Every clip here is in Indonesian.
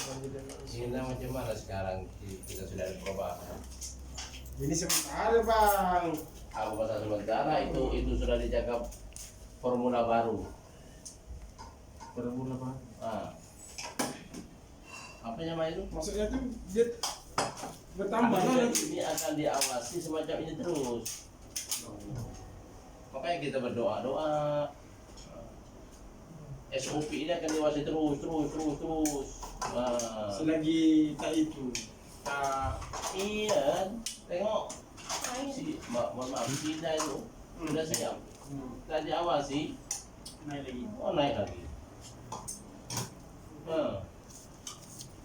Ini macam mana sekarang kita sudah ada perubahan. Ini sementara bang. Aku masa sementara itu sudah dijaga formula baru. Formula bang. Ah. Apa nama itu? Maksudnya tuh dia bertambah lah. Ini akan diawasi semacam ini terus. Makanya kita berdoa. SOP ini akan diawasi terus. Nah. Selagi tak itu, tak Iya, tengok mohon maaf, Cina itu sudah siap. Kita diawasi, naik lagi. oh naik lagi.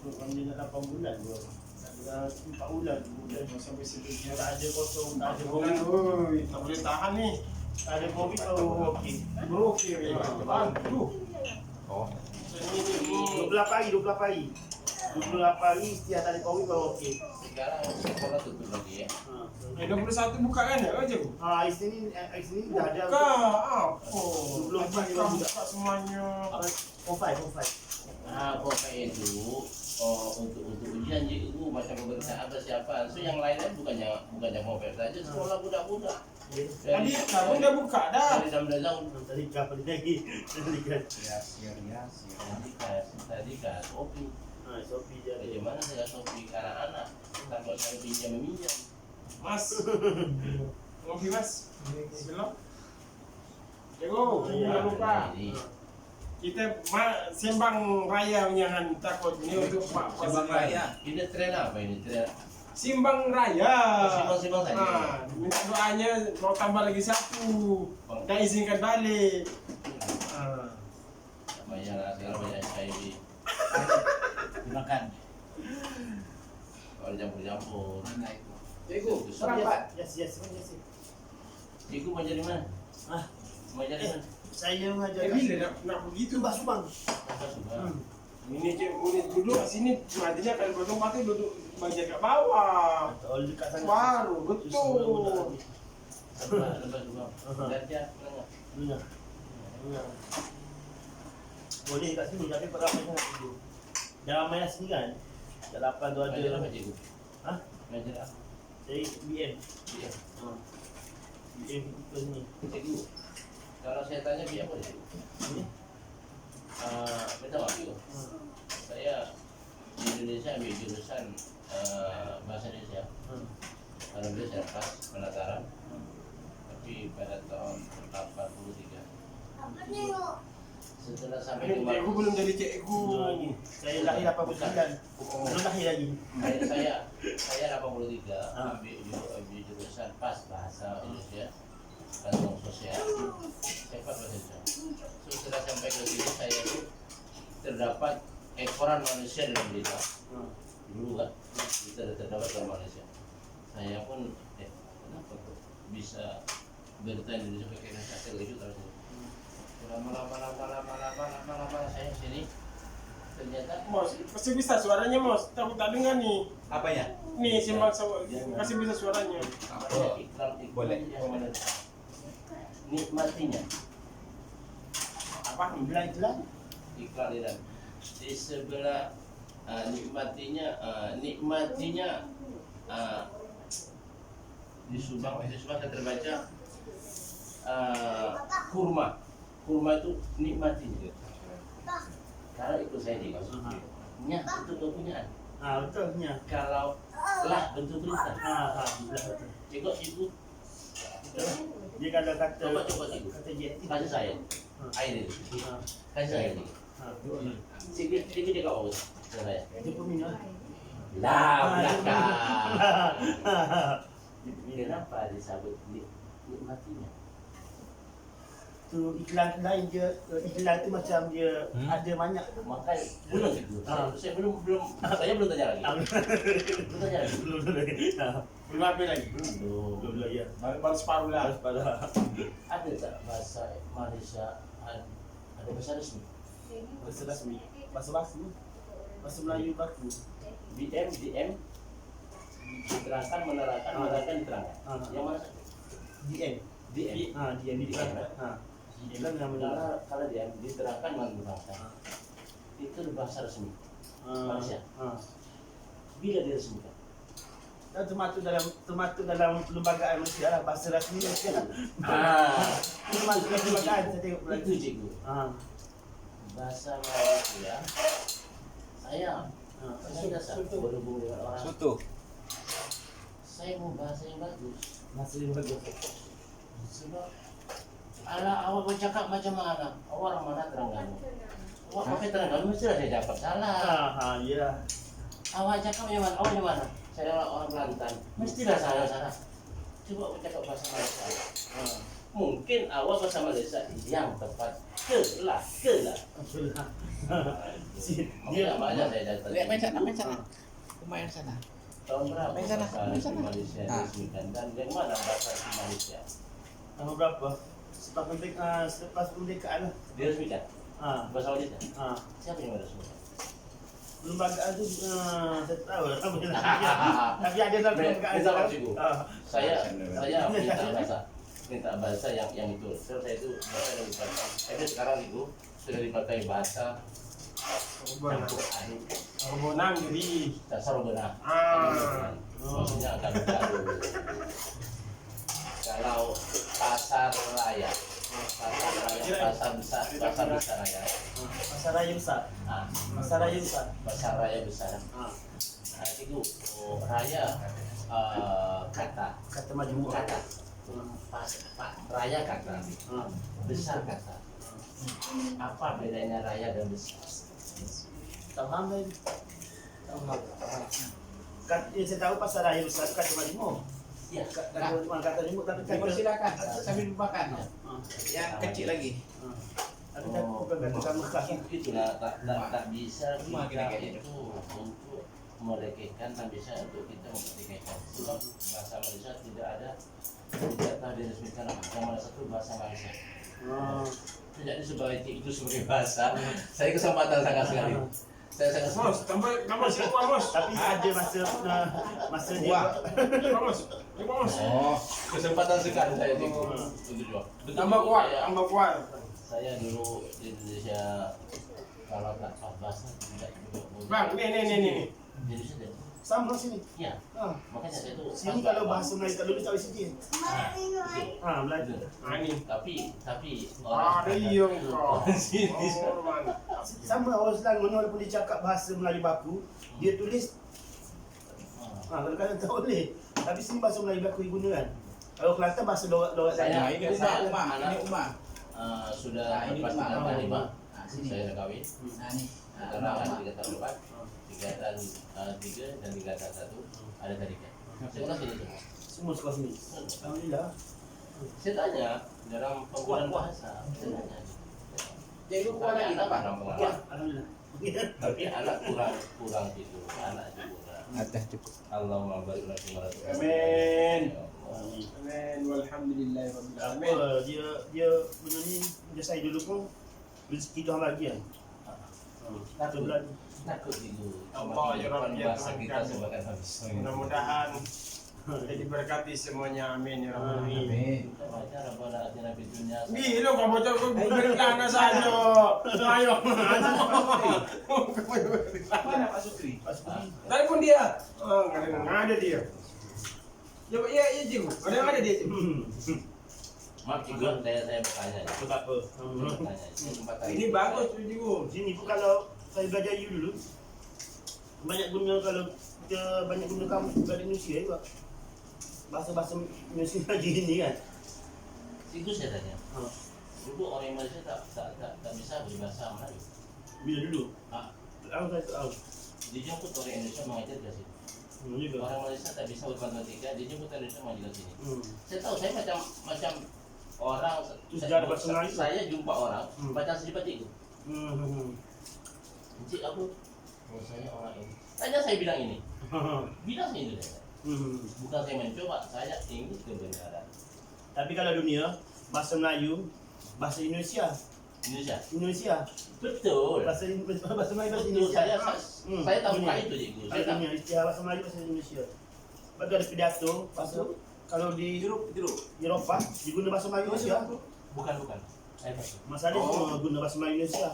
Kami dah 8 bulan bro. Dah 4 bulan Sampai situ tak ada kosong, tak ada bulan, covid. tak boleh tahan nih. Tak ada covid baru okey. Bro, okey bang. Oh, 24 hari 28 hari setiap tak ada covid baru okey. sekarang sekolah tutup lagi ya. 21 buka kan ya aja. Hari sini dah ada Buka apa? 24 Buka semuanya. Confide. Nah, pokoknya itu untuk ujian itu macam pemeriksaan persiapan. So yang lainnya bukannya mau saja sekolah budak-budak. Tadi kamu udah buka dah. Dari jam 12 Tadi kapan lagi? tadi kan kopi. Shopee je. Bagaimana saya kopi ke anak-anak? Takut saya meminjam. Mas. Ngopi mas. Bismillah. Jago, jangan lupa. Kita sembang raya jangan takut ini untuk Pak Simbang raya. Ini tren apa ini? Tren Simbang raya. Simbang saja. Nah, minta doanya mau tambah lagi satu. Dan izinkan balik. banyak sekarang banyak HIV. Dimakan. Kalau campur-campur. Mana itu? Jago, Yes. Iku mau jadi mana? Mau jadi mana? Saya mengajar Bila nak begitu Subang. Apa sudah? Ini boleh duduk di sini. Artinya kalau potong pati duduk bagian kat bawah. Kalau dekat sana. Baru betul. Lepas juga. Kerja mana? Benar. Boleh kat sini tapi ramai sangat dulu. Dah ramai lah sini kan. Kat 8 tu ada. Mengajar apa cikgu? Hah? Mengajar apa? Saya BM. Iya. BM ke sini. Cikgu. Kalau saya tanya biar apa cikgu? Minta maaf cikgu. Saya di Indonesia ambil jurusan bahasa Indonesia. Alhamdulillah saya pas penataran. Tapi pada tahun 83. Setelah sampai di Cikgu belum jadi cikgu. Saya lahir 89. Belum lahir lagi. Saya 83 ambil jurusan pas bahasa Indonesia, kantong sosial, cepat bahasa Indonesia. Setelah sampai ke sini saya itu terdapat ekoran manusia dalam desa. Dulu kan kita terdapat dalam Malaysia. Saya pun kenapa kok bisa bertahan di Indonesia pakai bahasa itu terus. Lama saya sini ternyata Mos, masih bisa suaranya Mos. Tak dengar nih. Apa ya? Nih simbang masih bisa suaranya. iklan Boleh. Nikmatinya Apa? Bilang itulah. iklan dan di sebelah nikmatinya di Subang saya terbaca kurma itu nikmatinya kalau ikut saya di nya itu kepunyaan Betulnya. kalau lah bentuk perintah Betul. cikgu ikut Dia kalau kata coba cikgu kata JT. kasih saya air itu kasih saya ini cikgu dia kau saya Dia peminat. lah belakang kenapa disebut nikmatinya Tu iklan lain dia, iklan tu macam dia ada banyak. makanya belum itu saya belum tanya lagi belum tanya lagi Belum habis lagi. belum Ya. Baru separuh lah. ada tak bahasa Malaysia ada bahasa resmi Bahasa rasmi. Bahasa baku. Bahasa Melayu baku. DM diterangkan menerangkan diterangkan yang mana DM. DM DM diterangkan. DM kan yang menerangkan. kalau DM diterangkan menerangkan itu bahasa resmi Malaysia. Bila diresmikan? Dan termasuk dalam perlembagaan Malaysia lah, bahasa rasmi Malaysia. Termasuk dalam perlembagaan saya tengok Itu berarti. cikgu. Bahasa Malaysia saya sudah berhubung dengan orang. Soto. Saya mau bahasa yang bagus. Bahasa yang bagus. Sebab awak bercakap macam mana? Awak orang mana Terengganu? Awak pakai Terengganu mestilah saya dapat salah. Ya. Awak cakap yang mana? Awak yang mana? Saya orang Kelantan. Mestilah salah. Coba bercakap bahasa Malaysia. Mungkin awak bahasa Malaysia yang tepat. Kelah. Dia banyak saya datang. Lihat main sana. Lumayan sana. Tahun berapa Main sana, bahasa main sana. Malaysia Ah. diresmikan dan dari mana bahasa Malaysia tahun berapa? Selepas kemerdekaan lah. diresmikan? Bahasa Malaysia? Siapa yang meresmikan? Perlembagaan tu saya tahu lah. Tapi ada dalam perlembagaan Minta maaf, cikgu. Saya Ah. minta bahasa yang itu. Saya itu bahasa yang dipakai. Tapi sekarang itu sudah dipakai bahasa campur aduk. Bonang jadi. Dasar benar. Maksudnya akan baru. Kalau pasar raya, pasar besar raya. Pasar raya besar. Pasar raya besar. Pasar raya besar. Itu raya kata majmuk. kata. Raya kata, besar kata. Apa bedanya raya dan besar? Tahu kan? Saya tahu pasar raya besar kata majmuk. Ya, Kata majmuk tapi Silakan sambil makan. Ah. Yang kecil lagi. Tapi kan bukan kata Mekah. itulah tak bisa Rumah kita kira-kira itu untuk melekehkan, tak bisa untuk kita memerdekakan. Sebab bahasa Malaysia tidak telah diresmikan yang satu bahasa Malaysia. Jadi sebagai itu sebagai bahasa, saya kesempatan sangat sekali. Saya sangat Mos, tambah siapa Mos? Tapi ada masa dia Wah. Mos. Mos. Oh. kesempatan sekali saya untuk jual. Tambah kuat. Saya dulu di Indonesia kalau tak bahasa tidak juga boleh. Bang, nih. Di Indonesia tidak. sama sini. Ya, Ah. makanya saya itu Sini kalau bahasa Melayu tak lulus tak boleh sini. Belajar. Ini. tapi Ada yang kau. sini Sama orang Selangor ni walaupun dia cakap bahasa Melayu baku, dia tulis kadang-kadang tak boleh. Tapi sini bahasa Melayu baku digunakan. Kalau Kelantan bahasa lorat Saya- Nah, ini Umar. Ini Umar. sudah Nah, ini lepas rumah. tinggal lima. Sini. Saya dah kahwin. Nah, nih. Karena ada 3 tahun lepas, 3 dan 3 dan 3 dan 1 ada tadi kan. Saya sini semua. semua sekolah sini. Alhamdulillah. Saya tanya dalam penggunaan bahasa. Saya tanya. Jadi lu kuat lagi Anak apa? kurang Ya, pengalaman. alhamdulillah. Tapi anak kurang gitu. Anak juga. Atas cukup. Allahumma barik lana fi ma razaqtana. Amin. Ya Allah. Amin. Walhamdulillah. Amin. Apa dia benda ni dia saya dulu pun rezeki Tuhan bagi kan. Takut. Belajar. Takut itu. Allah, ya Rabbi, ya bahasa Tuhan kita kami. semakin habis. Mudah-mudahan kita diberkati semuanya. Amin ya Rabbal alamin. Amin. Kita baca Rabbana atina fid dunya Di lo kamu bocor kau berkelana saja. Ayo. Mana Pak Sukri? Telepon dia. Nggak ada dia. Coba iya cikgu. Ada yang ada dia cikgu. Maaf juga saya bertanya. Itu tak apa. Saya bertanya. Ini tempat tadi. Ini bagus tuh cikgu. Sini pun kalau saya belajar you dulu banyak guna kalau kita banyak guna kamu juga di Indonesia juga. Bahasa-bahasa Indonesia lagi ini kan. Itu saya tanya. Ha. Dulu orang Malaysia tak bisa berbahasa Melayu. Bila dulu? Ah, Tahu saya tahu. dijemput orang Indonesia mengajar ke sini. Juga. Orang Malaysia tak bisa bermatematika, dijemput orang Indonesia mengajar ke sini. Saya tahu saya macam orang. Itu sejarah bahasa Melayu. Saya jumpa orang Hmm. macam seperti itu. Encik aku, oh saya orang ini. Tanya saya bilang ini, bilang saya Indonesia. Bukan saya mencoba, saya ingin kebenaran. Tapi kalau dunia bahasa Melayu, bahasa Indonesia, Betul. bahasa Melayu bahasa Betul. Indonesia. Saya tahu dunia. itu cikgu. Saya Kalau tahu. dunia istilah bahasa Melayu bahasa Indonesia. Bagi ada pidato bahasa kalau di Eropah diguna bahasa Melayu Indonesia. Bukan. Saya tahu. Masalah semua guna bahasa Melayu Indonesia.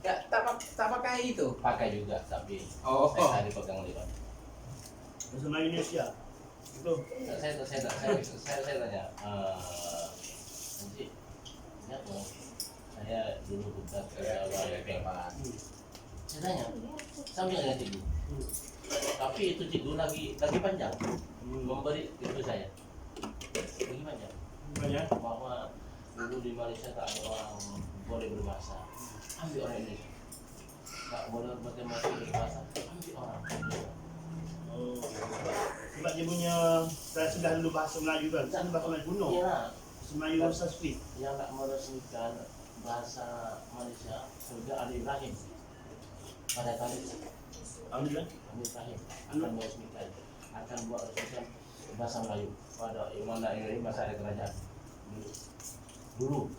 Tak pakai itu. Pakai juga tapi Oh. saya tadi pegang lipat. Bahasa Melayu Indonesia. Itu. Saya tanya, nanti ya dong, saya dulu bukan kerja pepan. Saya tanya, sambil dengan cikgu. Tapi itu cikgu lagi panjang memberi itu saya. Lagi panjang. Banyak. Bahwa dulu di Malaysia tak ada orang boleh berbahasa, ambil orang Indonesia. Tak boleh matematik berbahasa, ambil orang. Oh. Sebab dia punya saya sudah dulu bahasa Melayu kan. Saya bahasa Melayu kuno. Iya, Bahasa Melayu Sanskrit. yang tak meresmikan bahasa Malaysia sudah Ali Ibrahim pada kali itu. Alhamdulillah. Ali Ibrahim akan meresmikan, akan buat resmikan bahasa Melayu pada mana ini masa ada kerajaan dulu.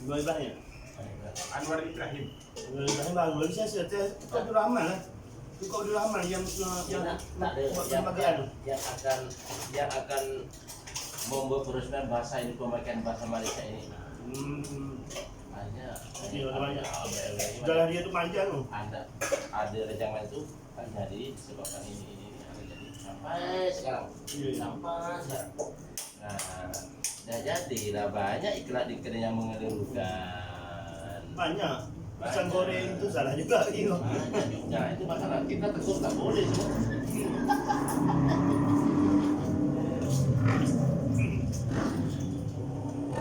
Dua ibahnya. Ali Ibrahim. Anwar Ibrahim. Dua ibahnya baru lagi saya kau Abdul Rahman lah. Kau Abdul Rahman yang tak ada buat yang pembagian. yang akan membuat peresmian bahasa ini, pemakaian bahasa Malaysia ini. Hanya Iya, banyak. Ibrahim Sudahlah dia tu panjang tu. ada rencana itu kan jadi disebabkan ini ada jadi sampai sekarang. Iya. Sampai sekarang. Nah, dah jadilah banyak iklan-iklan yang mengelirukan. Banyak. Pisang goreng itu salah juga gitu. Banyak juga itu masalah kita tegur tak boleh semua.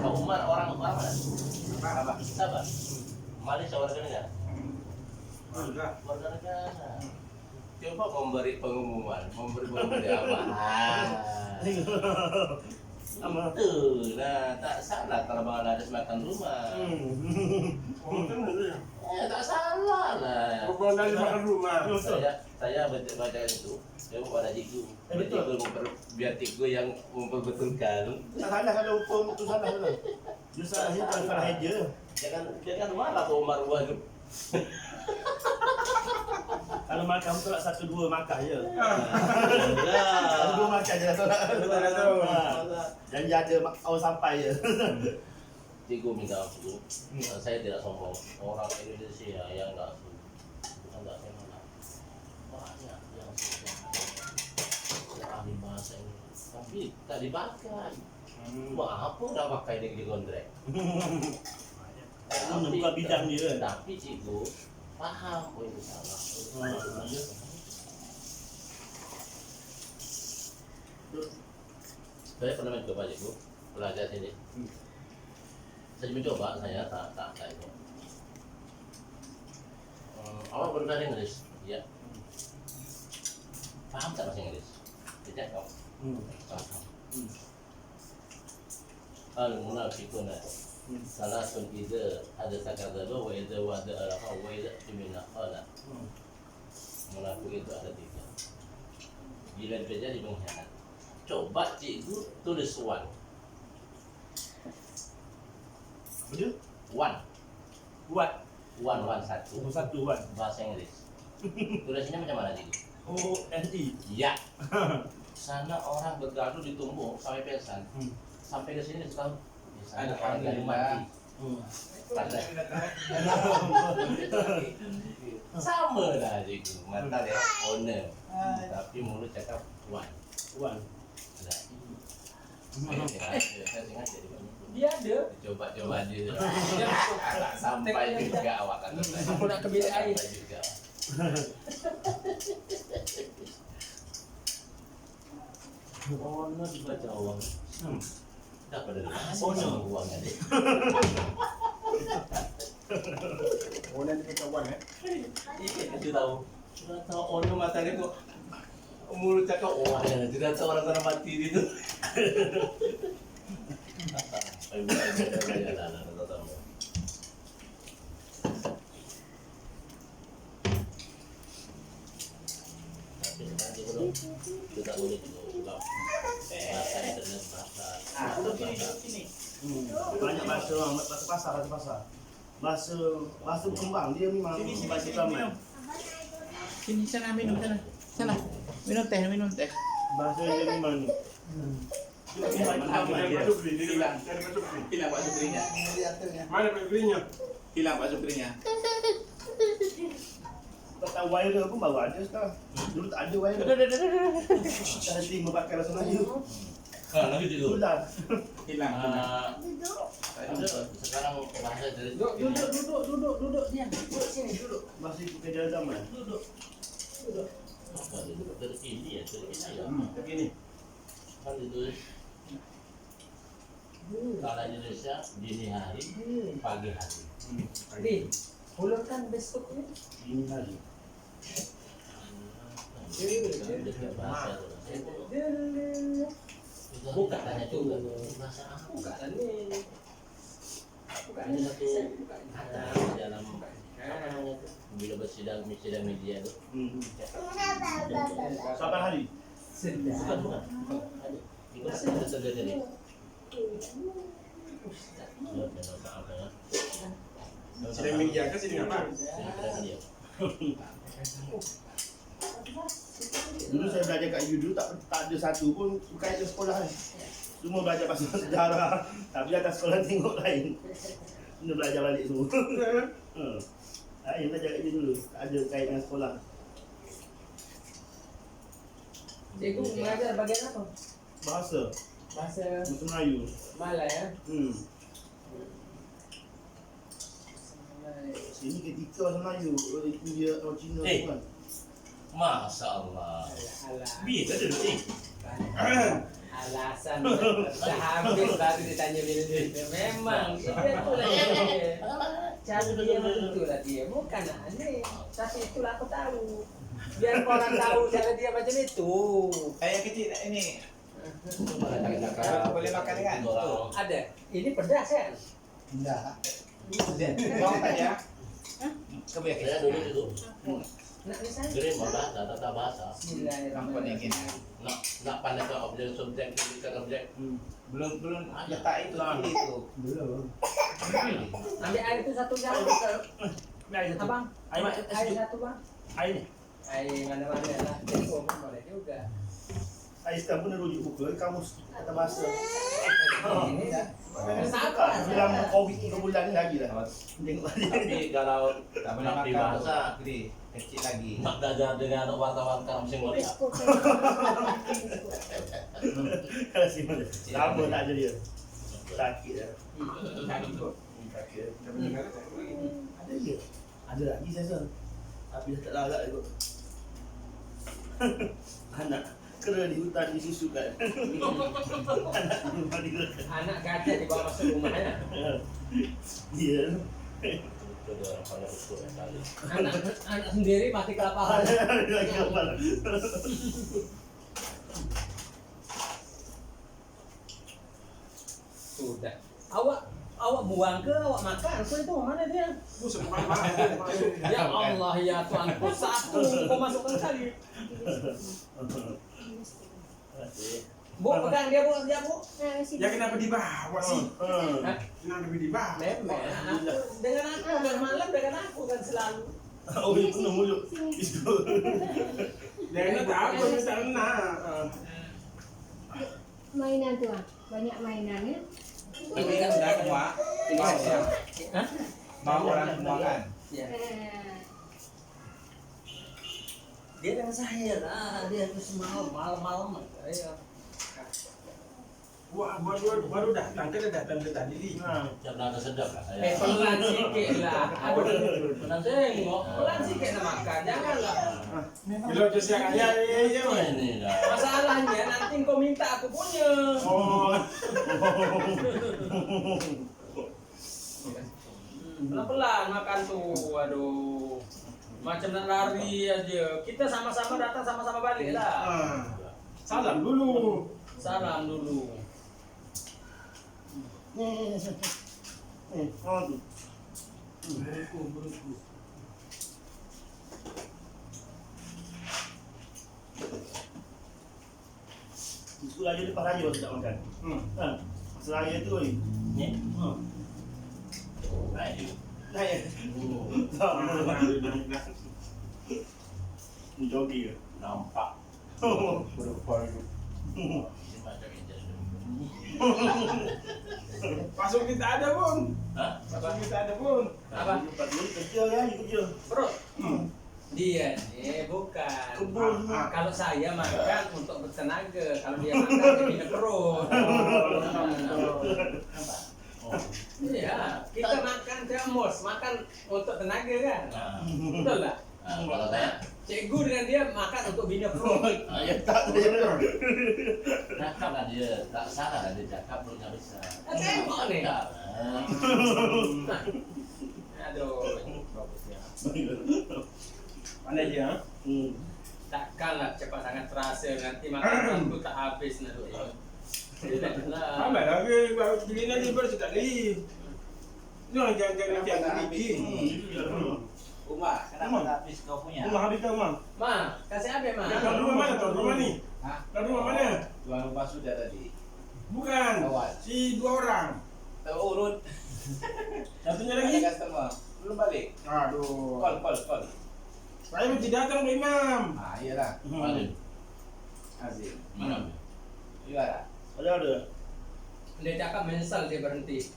Kau Umar orang mana? Apa? Sabar. Malaysia warga negara. Enggak. Warga negara. Coba memberi pengumuman, memberi apa? Sama. Itu, nah tak salah kalau Bang Lades makan rumah. Oh, kan itu ya. Tak salah lah. Bukan dari makan rumah. Saya baca itu, saya pada cikgu. Betul. Biar cikgu yang memperbetulkan. Tak salah kalau hukum itu salah lah. Dia salahnya kalau salah aja. Jangan marah tuh Umar Wan. Kalau makan tolak 1-2 makan je. Enggak. 1-2 makan je lah tolak. Dan jaga awal sampai je. Cikgu minta aku, saya tidak sombong. Orang Indonesia yang enggak bukan enggak kenal. Banyak yang ahli bahasa ini, tapi tak dipakai. Apa dah pakai di kontrak? Bukan bidang dia. Tapi cikgu paham, oh ini salah. Saya pernah mencoba cikgu belajar sini. Saya mencoba, saya tak itu. Awak berbahasa Inggris, ya. Paham tak bahasa Inggris? Tidak kau. Paham. Al-munafiquna salasun idza hadatsa kadzaba wa idza wa'ada alafa wa idza tumina qala. Munafik itu ada 3. Bila terjadi pengkhianat. Coba cikgu tulis one. Apa dia? One. Buat. Satu. Satu buat. Bahasa Inggris. Tulisnya macam mana cikgu? ONE. Ya. Sana orang bergaduh ditumbuk sampai pingsan. Sampai ke sini setahun. Di sana orang gaduh mati. Pada sama lah cikgu. Mata dia owner. Tapi mulut cakap one. Buat. Nah, saya ingat jadi banyak. Dia ada. Coba dia. Tak sampai juga awak kata saya. Aku nak ke bilik air. Sampai juga. Owner dibaca uang. Dapat dari mana? Owner uangnya deh. Oh, nanti kita kawan Iya, itu tahu. Sudah tahu owner matanya kok mulut cakap wah ya, tidak tahu orang sana mati itu. Tidak boleh juga bahasa internet bahasa. Banyak bahasa pasar. Bahasa berkembang dia memang bahasa ramai. Sini sana minum sana. Sana. Minum teh. Bahasa dia memang Cari masuk beli, Hilang. cari masuk beli. Hilang Pak Suprinya. Mana Pak belinya? Hilang Pak Suprinya. Tak tahu wire pun baru ada sekarang. Dulu tak ada wire. Tak henti membakar rasa Melayu. Lagi dulu. Itulah. Hilang. Sekarang bahasa dari Duduk diam. Duduk sini, duduk. Masih pekerjaan zaman. Duduk. apa itu terkini ya terkini ya. Begini. Kan ditulis kalau Indonesia dini hari, pagi hari. Di, ulurkan besoknya. Dini hari. Bahasa Buka tanya juga bahasa apa? Buka ini. Buka Ini ini satu kata di dalam apa namanya tuh bila bersidang media tuh. Sabar hari. Bukan bukan. Ada. Itu ada terjadi nih. Sidang media kan sidang apa? Dulu saya belajar kat U dulu tak ada satu pun bukan ke sekolah ni. Semua belajar pasal sejarah. Tapi atas sekolah tengok lain. Kena belajar balik semua. Lain belajar kat U dulu. Tak ada kait dengan sekolah. Cikgu mengajar bagian apa? Bahasa. Bahasa Bahasa Melayu. Malay ya. Sini ketika bahasa Melayu. Orang India, orang Cina kan. Masya Allah. Alah. Bisa dulu sih. Alasan dah habis baru ditanya bila dia. Memang dia tu lah dia. Cara dia betul lah dia. Bukan aneh. Tapi itulah aku tahu. Biar orang tahu cara dia macam itu. Saya kecil ini. Boleh makan kan? Ada. Ini pedas kan? Tidak. Kau tanya. Saya dulu itu Nak misalnya? gering bahasa, tata bahasa. Bismillahirrahmanirrahim. Nak pandai ke objek subjek, predikat objek. Belum letak itu itu. Belum. Ambil air itu satu galon. Air satu. Abang, air satu bang. Air ni. Air mana-mana lah. Jadi pun boleh juga. Air sekarang pun ada rujuk buku. Kamus kata bahasa. Ini dah. Sabar. Dalam COVID 3 bulan ni lagi dah. Tengok balik. Tapi kalau Tak boleh napi makan bahasa, gede, kecil lagi. nak belajar dengan wartawan musim mulia. Kalau si mana? Lama tak ada dia. Sakit dah. Sakit. Ada dia. Ada lagi saya rasa. Tapi dah tak larat kot. Anak kera di hutan disusukan. Anak di rumah digerakan. Anak gajah dibawa masuk rumah ya. Dia. Itu dia orang pandai usul sekali. Anak sendiri mati kelaparan. Lagi kapal. Sudah. Awak buang ke awak makan? Kau itu mana dia? Ya Allah ya Tuhanku, satu kau masukkan sekali. Bu, pegang dia bu, dia bu. Ya kenapa dibawa sih? Hah? Kenapa dibawa? Memang aku dengan aku dan malam dengan aku kan selalu. Oh, ini penuh mulut. Dia tak apa, dia tak nak. Mainan tuh, banyak mainannya. Tapi kan sudah semua. Mau ya. Hah? Mau orang semua kan. Ya. Eh, Dia dengan saya lah, dia terus malam-malam. Ayo. Wah, baru datang ke tadi. Jangan sedap lah saya. Pelan sikit lah. Pelan tengok, pelan sikit nak makan, janganlah. Kalau tu siang ya Ini dah. Masalahnya nanti kau minta aku punya. Oh, Pelan-pelan makan tuh, aduh. Macam nak lari aja. Kita sama-sama datang, sama-sama balik lah. salam dulu. Salam dulu. Ni. Oh tu. Di sekolah dia lepas raya baru tak makan. Ha. Masa raya tu ni. Ni. Ha. Baik. Naik. Tak. Ni jogi ke? Nampak. Oh. Ini macam ini. Masuk kita ada pun. Hah? Masuk kita ada pun. Apa? Pak Dulu kecil ya, kecil. Perut. Dia nih bukan. Kebun. Kalau saya makan untuk bertenaga, kalau dia makan dia minum perut. Apa? Oh. Iya, kita makan termos, makan untuk tenaga kan? Nah, Betul lah. kalau saya Cikgu dengan dia makan untuk bina perut. Ya tak ada. cakap lah dia, tak salah lah dia cakap perutnya besar. Tengok nih. Tak. Aduh, bagus ya. Mana dia? Takkanlah cepat sangat terasa nanti makanan itu tak habis nanti. Tidak lah. Apa lagi? Baru beli nanti baru sekali. Jangan nanti ada gigi. Umar, kenapa tak habis kau punya? Rumah habis kau mang. Ma, kasih apa ma? Tuan rumah mana tuan rumah ni? Hah? Tuan rumah mana? Tuan rumah sudah tadi. Bukan. Awal. Si 2 orang. Terurut. Satunya Ada lagi. customer. Belum balik. Aduh. Call. Saya mesti datang Pak Imam. Ah, iyalah. Mana? Azim. Mana? Gimana? Ada. Dia cakap menyesal dia berhenti.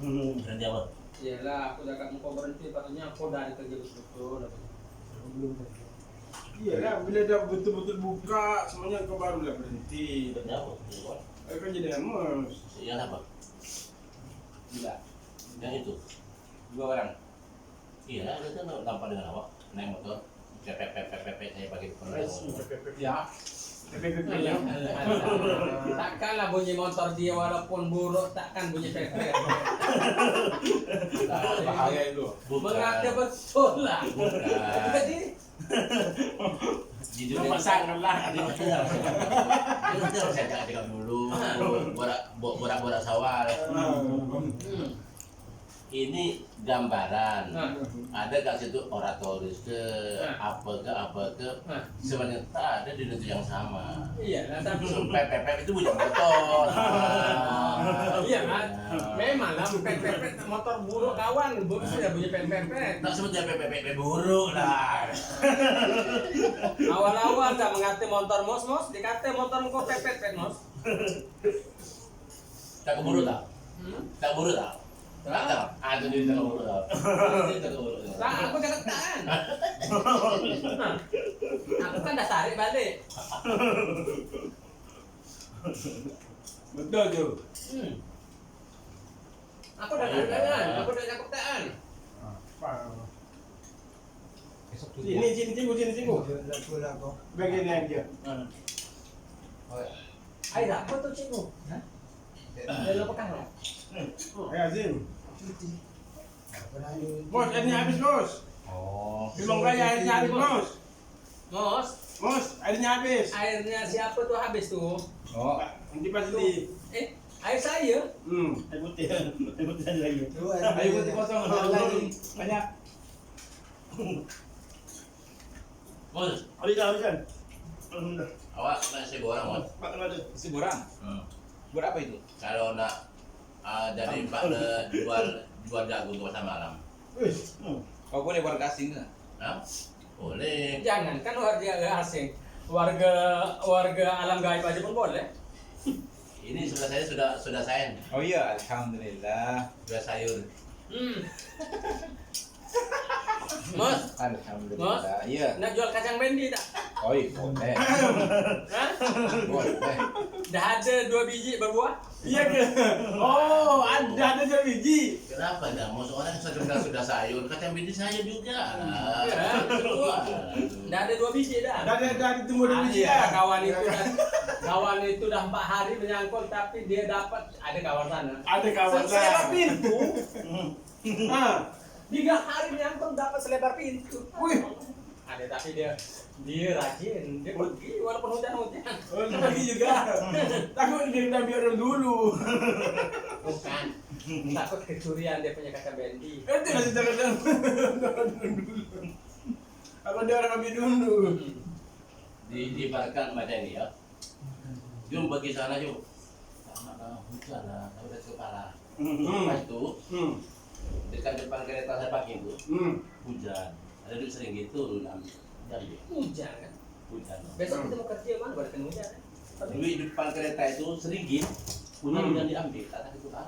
Berhenti apa? Iyalah, aku cakap kau berhenti, patutnya kau dari kerja betul-betul. Iyalah, bila dah betul-betul buka, semuanya kau barulah berhenti. Berhenti apa? Kau kan jadi emos. Yang apa? Gila. Yang itu? 2 orang. Iya, itu kan nampak dengan awak naik motor. Pepet saya pakai penuh. Ya. Takkanlah bunyi motor dia walaupun buruk, takkan bunyi pepet. Bahaya itu. Mengada betul lah. Bukan. Jadi, Di dunia Pasang lah. Di dunia saya cakap dulu. Borak-borak sawah. Ini gambaran. Ada kat situ oratoris ke apa ke sebenarnya tak ada di negeri yang sama. iya lah, tapi Pepet itu bunyi motor. iya kan? Memang lah pepet motor buruk kawan, buruk sudah bunyi pepet. Tak sebutnya pepet buruk lah. Awal-awal dah mengata motor mos, dikata motor kau pepet mos. Tak keburu tak? Tak keburu tak? Tak. Ada di tak keburu tak? Tak keburu. Lah, aku cakap tak kan? Aku kan dah tarik balik. Betul tu. Aku dah tarik kan? Aku dah cakap tak kan? Sini cikgu. Bagian yang dia. Air apa tu cikgu? Dia lupakan lah. Azim. Bos, airnya habis bos. Oh. Memang kaya airnya habis bos. Mos, Bos, airnya habis. airnya siapa tu habis tu? Oh. Nanti pas di. Air saya? Air putih ada lagi. Ayo putih kosong ada lagi. Banyak. Bos, Habiskan. Alhamdulillah. awak nak saya borang bos. Makan ada. Isi borang. Berapa itu? Kalau nak jadi partner jual jagung ke pasar malam. Kau boleh warga asing ke? Hah? Boleh. Jangan kan warga asing. Warga alam gaib aja pun boleh. Ini sebelah saya sudah sain, Oh iya, alhamdulillah. sudah sayur. Mos, Alhamdulillah. Iya. nak jual kacang bendi tak? Oh iya, boleh. Hah? Boleh. Dah ada 2 biji berbuah? Iya ke? Oh, ada 2 biji. Kenapa dah? Mau seorang sudah sayur, kacang biji saya juga. Ya, dah ada 2 biji dah. Dah ditunggu 2 biji Iya, dah. kawan itu dah 4 hari menyangkut tapi dia dapat ada kawan sana. Ada kawan Selebar lah. pintu. Ah, 3 hari menyangkut dapat selebar pintu. Wih. Ada tapi dia rajin, dia pergi walaupun hujan-hujan. Oh, lagi juga. Takut dia udah biar dulu. Bukan. Takut kecurian dia punya kacang bendi. Itu masih jangan dulu. Aku dia orang ambil dulu. Diibaratkan macam ini ya. Jom pergi sana yuk. Tak hujan lah, tak ada kepala. Lepas itu dekat depan kereta saya parking itu hujan. Ada duit sering gitu ambil. Hujan kan? Hujan. Besok kita mau kerja mana baru kena hujan kan? Duit depan kereta itu seringgit punya dengan diambil kata itu kan.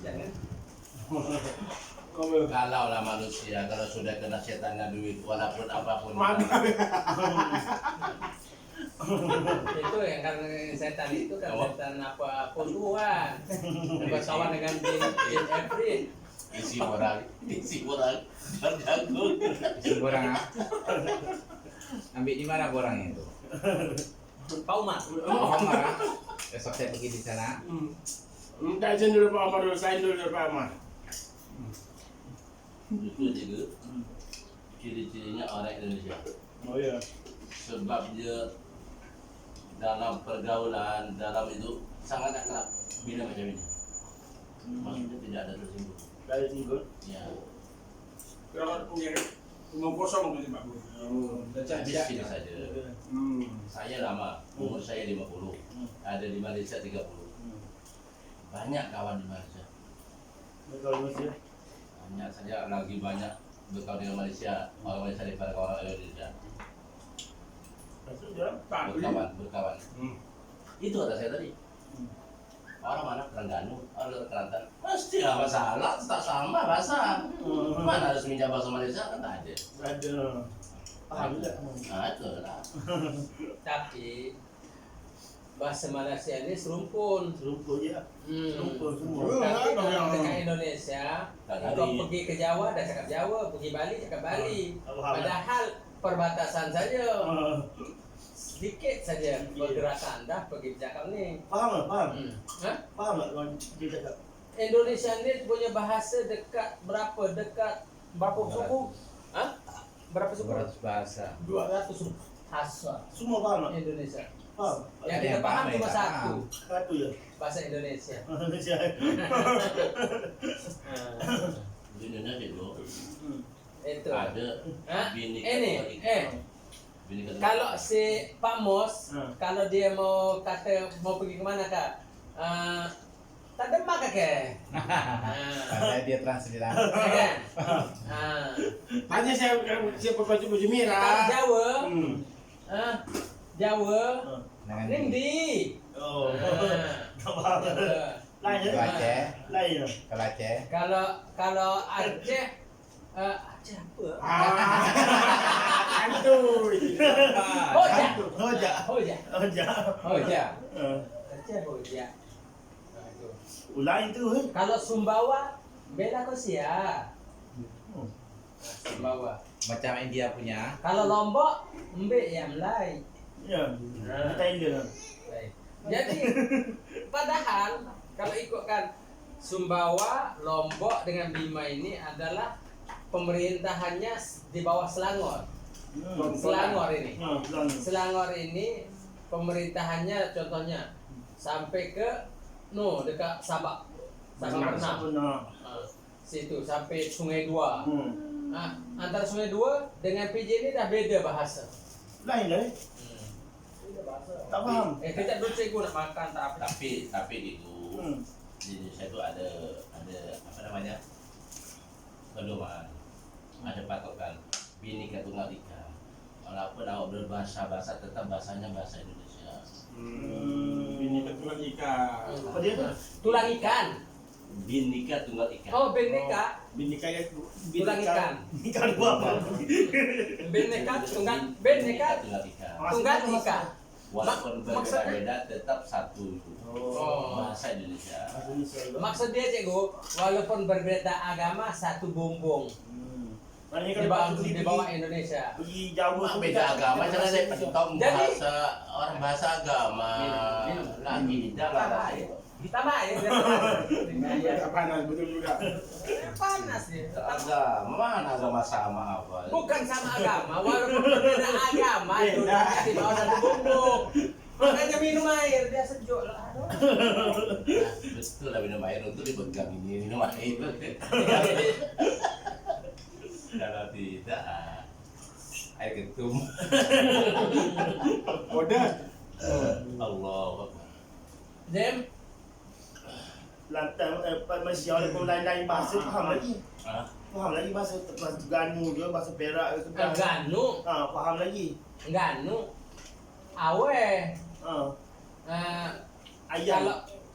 Jangan. Kalau lah manusia kalau sudah kena setannya duit walaupun apapun. Itu yang kan setan itu kan setan apa puluhan. Berkawan dengan jin Efrin. isi orang berjago. Isi borang apa? Ambil di mana borangnya itu? Pak Umar. Oh, marah. Besok saya pergi di sana. Minta izin dulu Pak Omar dulu, sign dulu Pak Omar. Itu juga ciri-cirinya orang Indonesia. Oh iya. Sebab dia dalam pergaulan dalam itu sangat akrab bila macam ini. Maksudnya tidak ada tersinggung. Dari singgung. Ya. Kalau punya rumah kosong gitu Pak Bu. Habis sini saja. Saya lama, umur saya 50. Ada di Malaysia 30. Banyak kawan di Malaysia. Betul Malaysia. Banyak saja lagi banyak berkawan dengan Malaysia, orang Malaysia daripada orang Indonesia. Maksudnya Pak Bu. Berkawan. Itu kata saya tadi. Orang mana Terengganu, orang Kelantan, pasti nggak masalah, tak sama bahasa. Mana harus minjam bahasa Malaysia kan tak ada. ada. Paham tak? Nah itu lah. Tapi bahasa Malaysia ini serumpun. Serumpun ya. Serumpun semua. Tapi kalau dekat Indonesia, Tak kalau ada. pergi ke Jawa dah cakap Jawa, pergi Bali cakap Bali. Padahal perbatasan saja, sedikit saja pergerakan dah pergi bercakap ni. Faham tak? Faham? Hah? Faham tak kalau dia cakap? Indonesia ni punya bahasa dekat berapa suku? Hah? Berapa suku? 200 bahasa. 200 suku. Bahasa Semua faham tak? Indonesia. Faham? Yang Ada kita yang paham paham, cuma yang tak satu, paham. Satu je. bahasa Indonesia. Malaysia. Di Indonesia itu Itu. ada Hah? bini Ini, bini kata kalau si Pak Mos, kalau dia mau kata mau pergi kemana kak? Tak demak ke? Karena dia translate. Kan? Tanya siapa baju Kalau merah. Jawa, Hmm. Jawa, Dengan Nindi. Oh. Tak faham. Lain je. Kalau Aceh, Lain je. kalau Aceh, Kalau Aceh, Aceh apa? Aduh. Hoja. Hoja. Hoja. Hoja. Hoja. Ah. Aceh Hoja. Lain tu. Kalau Sumbawa, bela Kosia. Sumbawa. macam India punya. Kalau Lombok, Mbek yang lain. Ya. Thailand. Jadi, padahal kalau ikutkan Sumbawa, Lombok dengan Bima ini adalah pemerintahannya di bawah Selangor. Selangor ini. Selangor ini pemerintahannya contohnya sampai ke dekat Sabak. Sabak Pernah. Situ sampai Sungai Dua. Antara Sungai Dua dengan PJ ini dah beda bahasa. Lain lah. Beda bahasa. Tak faham. Kita dulu cikgu nak makan tak apa. tapi itu di Indonesia itu ada apa namanya pedoman, ada patokan Bhinneka Tunggal Ika. Walaupun awak berbahasa tetap bahasanya bahasa Indonesia. Bhinneka Tunggal Ika. Apa dia tu? Tulang ikan. Bhinneka Tunggal Ika. Oh, Bhinneka. Bhinneka Tulang ikan. Ikan dua apa? Bhinneka Tunggal Ika. tunggal ika. Walaupun maksudnya- berbeda-beda tetap satu Oh. bahasa Indonesia. Maksud dia cikgu, walaupun berbeda agama satu bumbung Maknanya di kalau bawah pergi di bawah Indonesia. pergi Jawa Mak beda agama jangan ada pentong Jadi- bahasa orang bahasa agama Minum. lagi jangan Tambah ya. Tak panas betul juga. Panas ya. agama mana agama sama apa Bukan sama agama, walaupun berbeda agama itu Beda. di bawah satu bumbung. Makanya minum air dia sejuk lah. Aduh. Nah, betul lah minum air untuk dipegang ini minum air kalau tidak air ketum Udah. Allah Akbar. Jem, Lantai Malaysia walaupun lain-lain bahasa faham lagi. Ah, Faham lagi bahasa Terengganu ke bahasa Perak ke Kedah. Ganu, Faham lagi. Ganu, Awe, Ayam.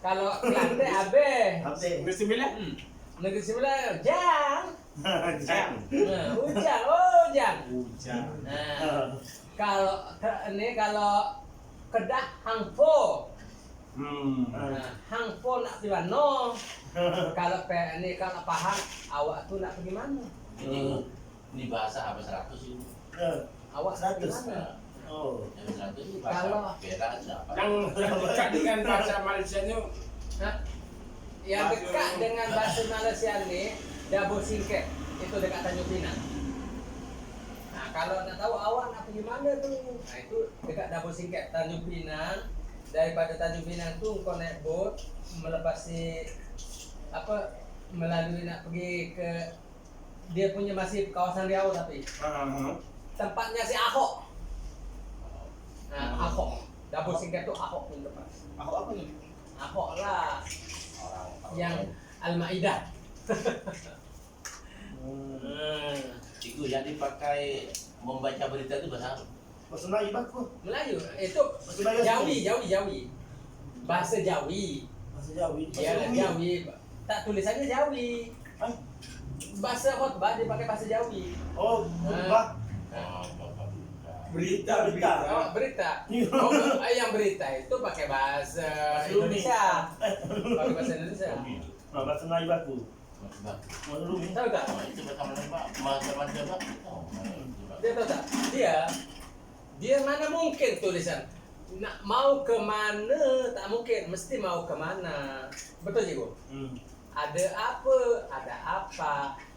Kalau Kelantan abe. Habis. Negeri Sembilan. Negeri sebelah jang. Jam. Ujang, ujang. Hujan. Nah, kalau Kedah hangpo. Nah, hangpo nak di mana? Kalau ini kalau paham awak tuh nak pergi mana? Ini bahasa apa 100 ini? Awak 100. pergi mana? Oh. Yang 100 ini bahasa Kalau- Perak apa? Yang dekat dengan bahasa Malaysianya. Hah? Yang dekat dengan bahasa Malaysia ini Dabo Singket, itu dekat Tanjung Pinang. Nah, kalau nak tahu awak nak pergi mana tuh? Nah, itu dekat Dabo Singket, Tanjung Pinang. Daripada Tanjung Pinang tuh kau naik boat melepasi melalui nak pergi ke dia punya masih kawasan Riau tapi tempatnya si Ahok. Nah, Ahok. Dabo Singket tuh Ahok punya tempat. Aku apa ni? Ahok lah Orang yang Al-Maidah. itu yang dipakai membaca berita itu bahasa apa? Bahasa Melayu bagus. Melayu itu Melayu. Jawi. Bahasa Jawi. Bahasa Jawi. Iyalah Jawi. Tak tulisannya Jawi. Hah? Bahasa khotbah dia pakai bahasa Jawi. Oh, berubah. Berita. Oh, berita. Oh, yang berita itu pakai bahasa Indonesia. Pakai bahasa Indonesia. Bahasa Melayu bagus. Bahasa Rumi. Tahu tak? Itu bahasa mana Pak? Dia tahu tak? Dia mana mungkin tulisan nak mau ke mana tak mungkin, mesti mau ke mana. Betul Cikgu? Ada apa,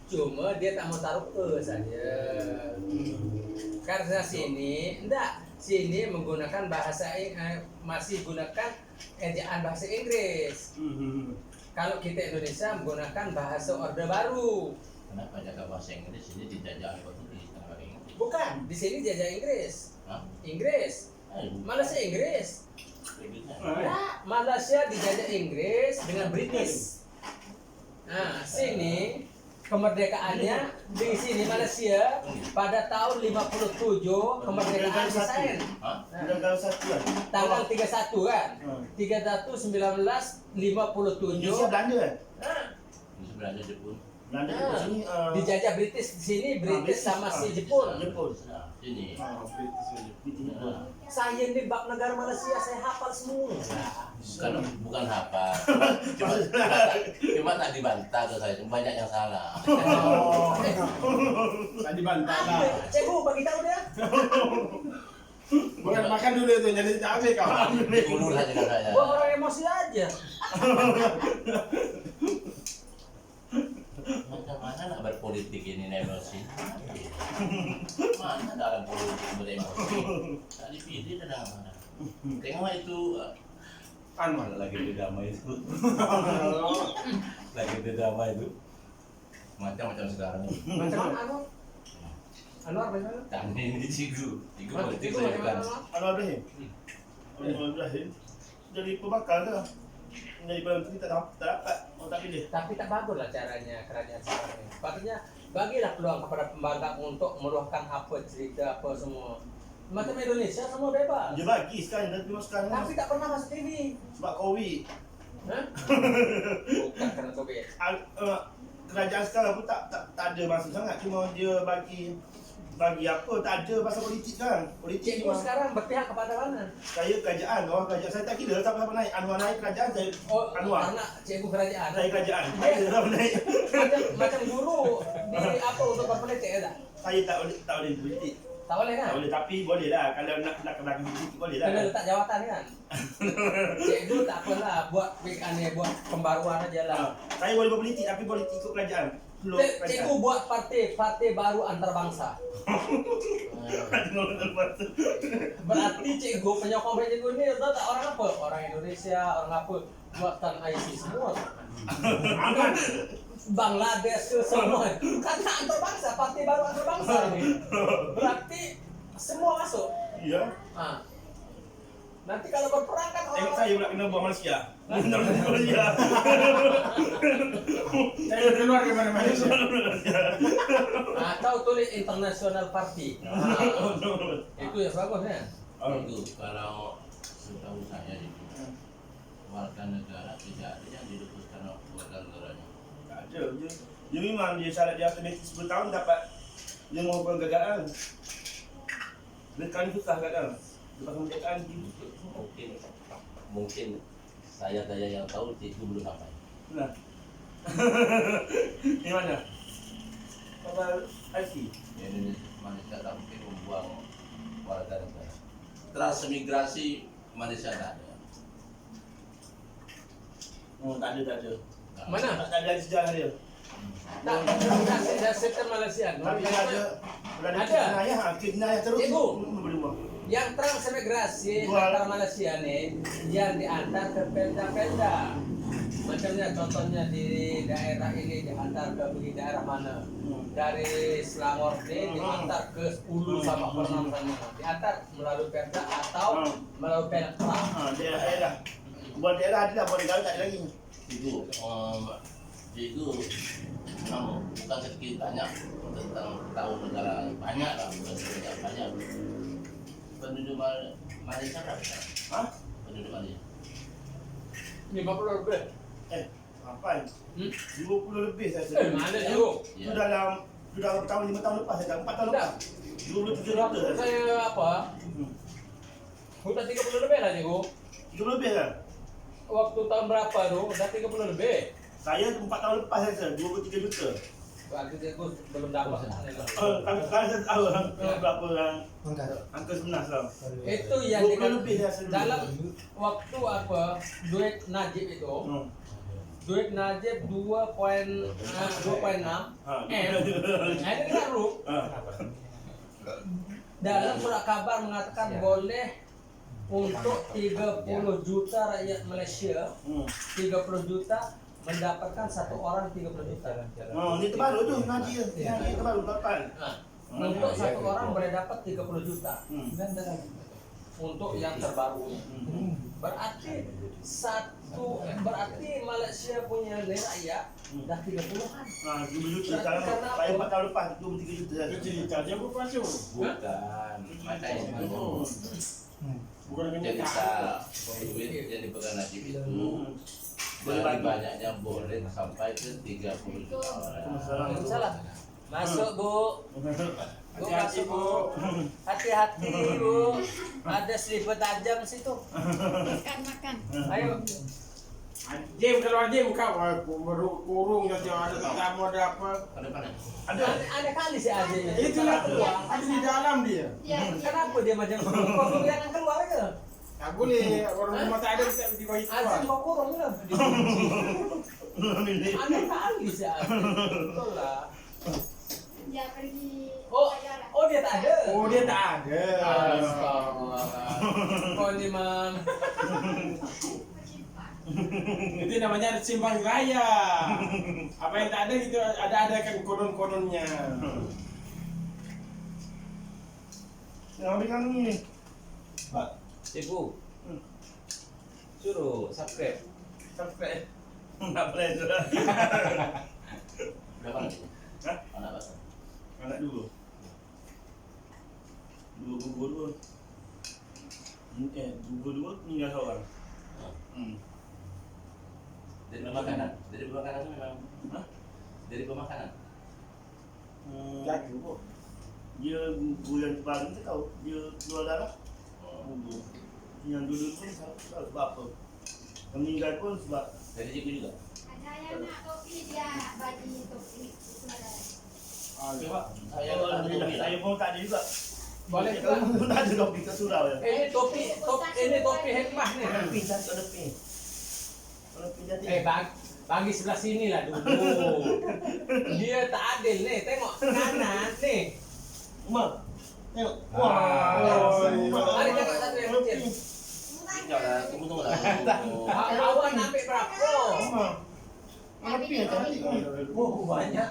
cuma dia tak mau taruh ke saja. Karena sini menggunakan bahasa masih gunakan ejaan bahasa Inggris. Kalau kita Indonesia menggunakan bahasa Orde Baru. Kenapa jaga bahasa Inggris ini dijajah Portugis tanpa Inggris? Bukan, di sini jajah Inggris. Hah? Inggris. Malaysia Inggris. Nah, Malaysia dijajah Inggris dengan British. Nah, sini kemerdekaannya di sini Malaysia pada tahun 57 kemerdekaan disain. Hah? Bulan kalau satu kan? Tanggal 31 kan? 31 1957. Indonesia Belanda kan? Nah, Ini sebenarnya Jepun. Belanda di sini. dijajah British di sini British sama si Jepun. Jepun. Nah, sini. Jepun. Saya ini bab negara Malaysia saya hafal semua. Bukan apa. Cuma tak dibantah tuh saya. Banyak yang salah. Tadi bantah Ada, lah. Cikgu bagi tahu dia. Bukan makan dulu itu jadi capek kau. Ulur saja kan saya. Gua orang emosi aja. Macam mana nak berpolitik ini emosi? Mana dalam politik beremosi? Tak dipilih dan mana? Tengok itu Anwar. lagi di drama itu. Lagi di drama itu. Macam-macam sekarang ini. Macam mana Anwar? Anwar bagaimana? Dan ini Cigu politik Cikgu saya bagaimana? bukan. Anwar? Anwar Ibrahim. Anwar Ibrahim. Jadi pembakar ke? Jadi pembakar kita tak dapat. Oh tak pilih. Tapi tak bagus lah caranya kerajaan sekarang ini. Patutnya bagilah peluang kepada pembangkang untuk meluahkan apa cerita apa semua. Macam Indonesia semua bebas. Dia bagi sekarang dan terima sekarang. Tapi tak pernah masuk TV. Sebab Covid. Hah? Bukan karena COVID. Kerajaan sekarang pun tak ada maksud sangat, cuma dia bagi apa, tak ada pasal politik kan. Politik Cikgu cuma sekarang berpihak kepada mana? saya kerajaan, orang kerajaan saya tak kira siapa naik. Anwar naik kerajaan saya Oh, Anwar. anak cikgu kerajaan. Saya kerajaan. Tak kira siapa naik. Macam guru di apa untuk berpolitik ya tak? Saya tak boleh politik. Tak boleh kan? Tak boleh, tapi boleh lah kalau nak kena politik boleh lah. Kena letak jawatan kan? Cikgu tak apalah buat buat pembaruan aja lah. Saya boleh berpolitik tapi politik ikut kerajaan. Belum Cikgu buat partai baru antarabangsa. Berarti cikgu penyokong cikgu ini tahu tak orang apa? Orang Indonesia, orang apa? Buatan IC semua. Aman. Bangladesh ke semua. Karena antarabangsa, partai baru antarabangsa ini. Berarti semua masuk. Iya. Ah. Nanti kalau berperang kan Tengok orang saya pula kena buang Malaysia. Kena buang Malaysia. Saya keluar ke mana Malaysia. atau tulis International Party. Itu yang bagus ya. Itu kalau setahu saya itu warga negara tidak ada yang diluputkan warga negaranya. Tak ada. Dia memang dia syarat dia otomatis 10 tahun dapat 5 bulan gagal. Dekan susah kadang. Lepas kemerdekaan gitu. Mungkin saya yang tahu itu belum sampai. Nah. Di mana? Kapal IC. Indonesia Malaysia tak mungkin membuang warga negara. Transmigrasi Malaysia tak ada. Oh, tak ada. Mana? Tak ada sejarah dia. Tak, dah setel Malaysia. Tapi ada jenayah terus. Ibu. Boleh buang. Yang transmigrasi Jual. antara Malaysia nih yang diantar ke Pelda-Pelda. Macamnya contohnya di daerah ini diantar ke daerah mana? Dari Selangor ini diantar ke Ulu sama Pernam sana. Diantar melalui Pelda atau melalui Pelda. Daerah. Buat daerah ada boleh gagal tak ada lagi. Itu memang bukan sedikit banyak tentang tahu negara banyak lah, bukan sedikit banyak. Penduduk Malaysia berapa? Hah? Penduduk Malaysia 50 lebih. Apa? 20 lebih saya Mana tu? Itu dalam tahun 5 tahun lepas saya 4 tahun lepas. 23 juta Waktu saya apa? Sudah 30 lebih lah cikgu. 30 lebih kan? Waktu tahun berapa tu? Dah 30 lebih. Saya 4 tahun lepas saya 23 juta. Berarti cikgu belum dapat. Kami saya tahu berapa angka sebenar lah. Itu yang 20 lebih saya sendiri. dalam waktu apa duit Najib itu duit Najib 2.6 M. Nah, itu kita tahu. Dalam surat kabar mengatakan boleh untuk 30 juta rakyat Malaysia 30 juta mendapatkan satu orang 30 juta. Ini terbaru tu Naji terbaru dapat. Untuk satu orang boleh dapat 30 juta. Untuk yang terbaru. Berarti Malaysia punya rakyat dah 30-an. 30 juta sekarang saya 4 tahun lepas 23 juta saya. Itu cerita dia apa pasal? bukan makanya Bukan cerita duit yang dipegang Najib itu dari banyaknya boleh sampai ke 30 juta orang. Salah. Masuk Bu. Bu Hati-hati, masuk Bu. Bu. Hati-hati Bu. Ada seliper tajam situ. Makan. Ayo. Jim kalau Jim kau kurung nanti ada tamu ada apa? Ada mana? Ada kali si Aji. Itulah keluar. Ada di dalam dia. Kenapa dia macam itu? Kau biarkan keluar aja. Tak boleh orang rumah tak ada tak di bawah Aji keluar. kau kurung lah. Ada kali si Aji. Betul lah. Dia pergi. Oh dia tak ada. Oh dia tak ada. Astagfirullah. Kau ni mam. Itu namanya ada simpang raya. Apa yang tak ada itu ada kan konon-kononnya. Yang ambilkan ni. Pak, Cikgu. Suruh subscribe. sampai. Tak boleh tu lah. Berapa anak? Hah? Anak berapa? Anak dua. Dua. Dua tinggal seorang. Dari pemakanan? Dari pemakanan itu memang? Hah? Dari pemakanan? Jaga pun. Dia bulan kemarin tu tahu dia keluar darah. Yang dulu pun tahu sebab apa. Yang meninggal pun sebab Dari cikgu juga? Ada yang nak topi dia bagi topi. Coba, saya Alhamdulillah saya pun tak ada juga. Boleh Kita pun tak ada kopi ke surau ya. Ini topi hikmah nih. Kopi satu ada pin. Kalau pin jadi. Bagi sebelah sini lah dulu. Dia tak adil nih. Tengok kanan nih. Mak. Tengok. Mari tengok satu yang kecil. Jangan, tunggu lah. Awak nak ambil berapa? Mak. Mana pin tadi? Oh banyak.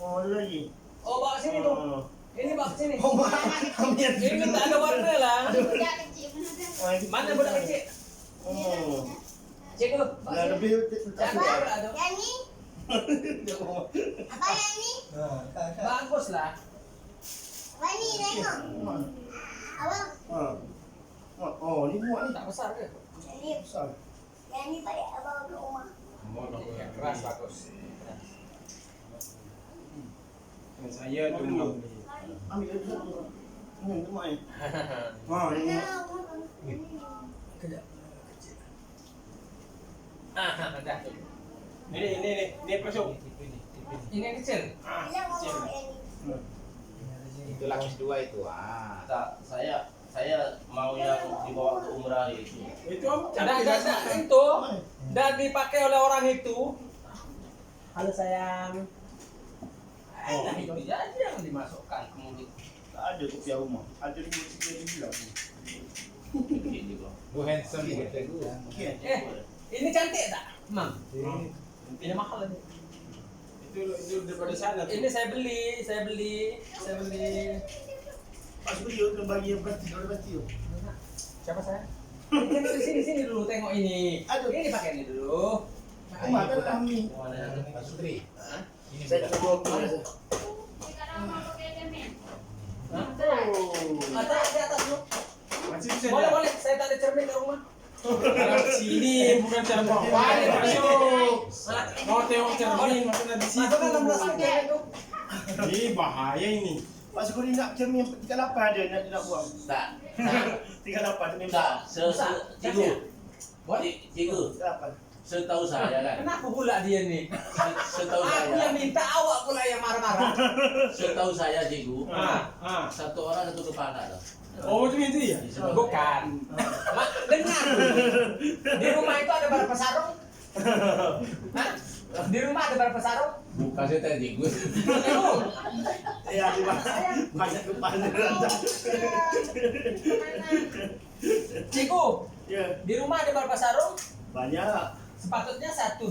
Oh ada lagi. Oh bawa sini tuh. Ini bawa sini. Oh mak. Ambil. Ini tak ada warna lah. Budak kecil mana ada? Mana budak kecil? Oh. Cikgu. Dah lebih tak Siapa suka. ada? Yang ni? Apa yang ni? Bagus lah. Wani tengok. Ah. Oh, ni muat ni. Tak besar ke? Besar. Ya, keras bagus. Saya tu Ambil lagi satu. Tu muat ni. Ha, ni muat. Kejap. Dah. Ini pasuk. Ini yang kecil. Itu lapis 2 itu. Ah. Tak, saya mau yang dibawa ke umrah itu. Itu om Dah cantik itu. Dah dipakai oleh orang itu. Halo sayang. Nah, itu aja yang dimasukkan ke mulut. Tak ada kopi rumah. Ada di mulut bilang. Ini kok. Lu handsome gitu. Okey. Ini cantik tak, Mam? Ini mahal ini. Itu daripada sana. Ini saya beli. Pas beliau tu bagi yang plastik, ada plastik tu. Siapa saya? Ini di sini dulu tengok ini. Aduh. Ini pakai ini dulu. Rumah kan kami. Pak Sutri. Ini Saya beda. tak bawa ke rasa. Atas di atas dulu. Masih bisa. Boleh. Saya tak ada cermin di rumah. Sini bukan cara balik masuk. Mau tengok cermin maksudnya di situ. Masukkan 16 rupiah itu. Ini bahaya ini. Pak Syukuri nak cermin 38 ada nak buang. Tak, 38 cermin. tak. Cikgu. Cikgu. 38. Setahu saya kan. Kenapa pula dia nih? Setahu Aku yang saya. minta, awak pula yang marah-marah. Setahu saya, Cikgu. Satu orang satu kepala loh. Oh macam itu ya? Bukan. Dengar. Di rumah itu ada berapa sarung? Hah? Di rumah ada berapa sarung? Bukan saya tanya Cikgu. Ya, banyak kepala. Cikgu, Ya, di rumah ada berapa sarung? banyak. Sepatutnya satu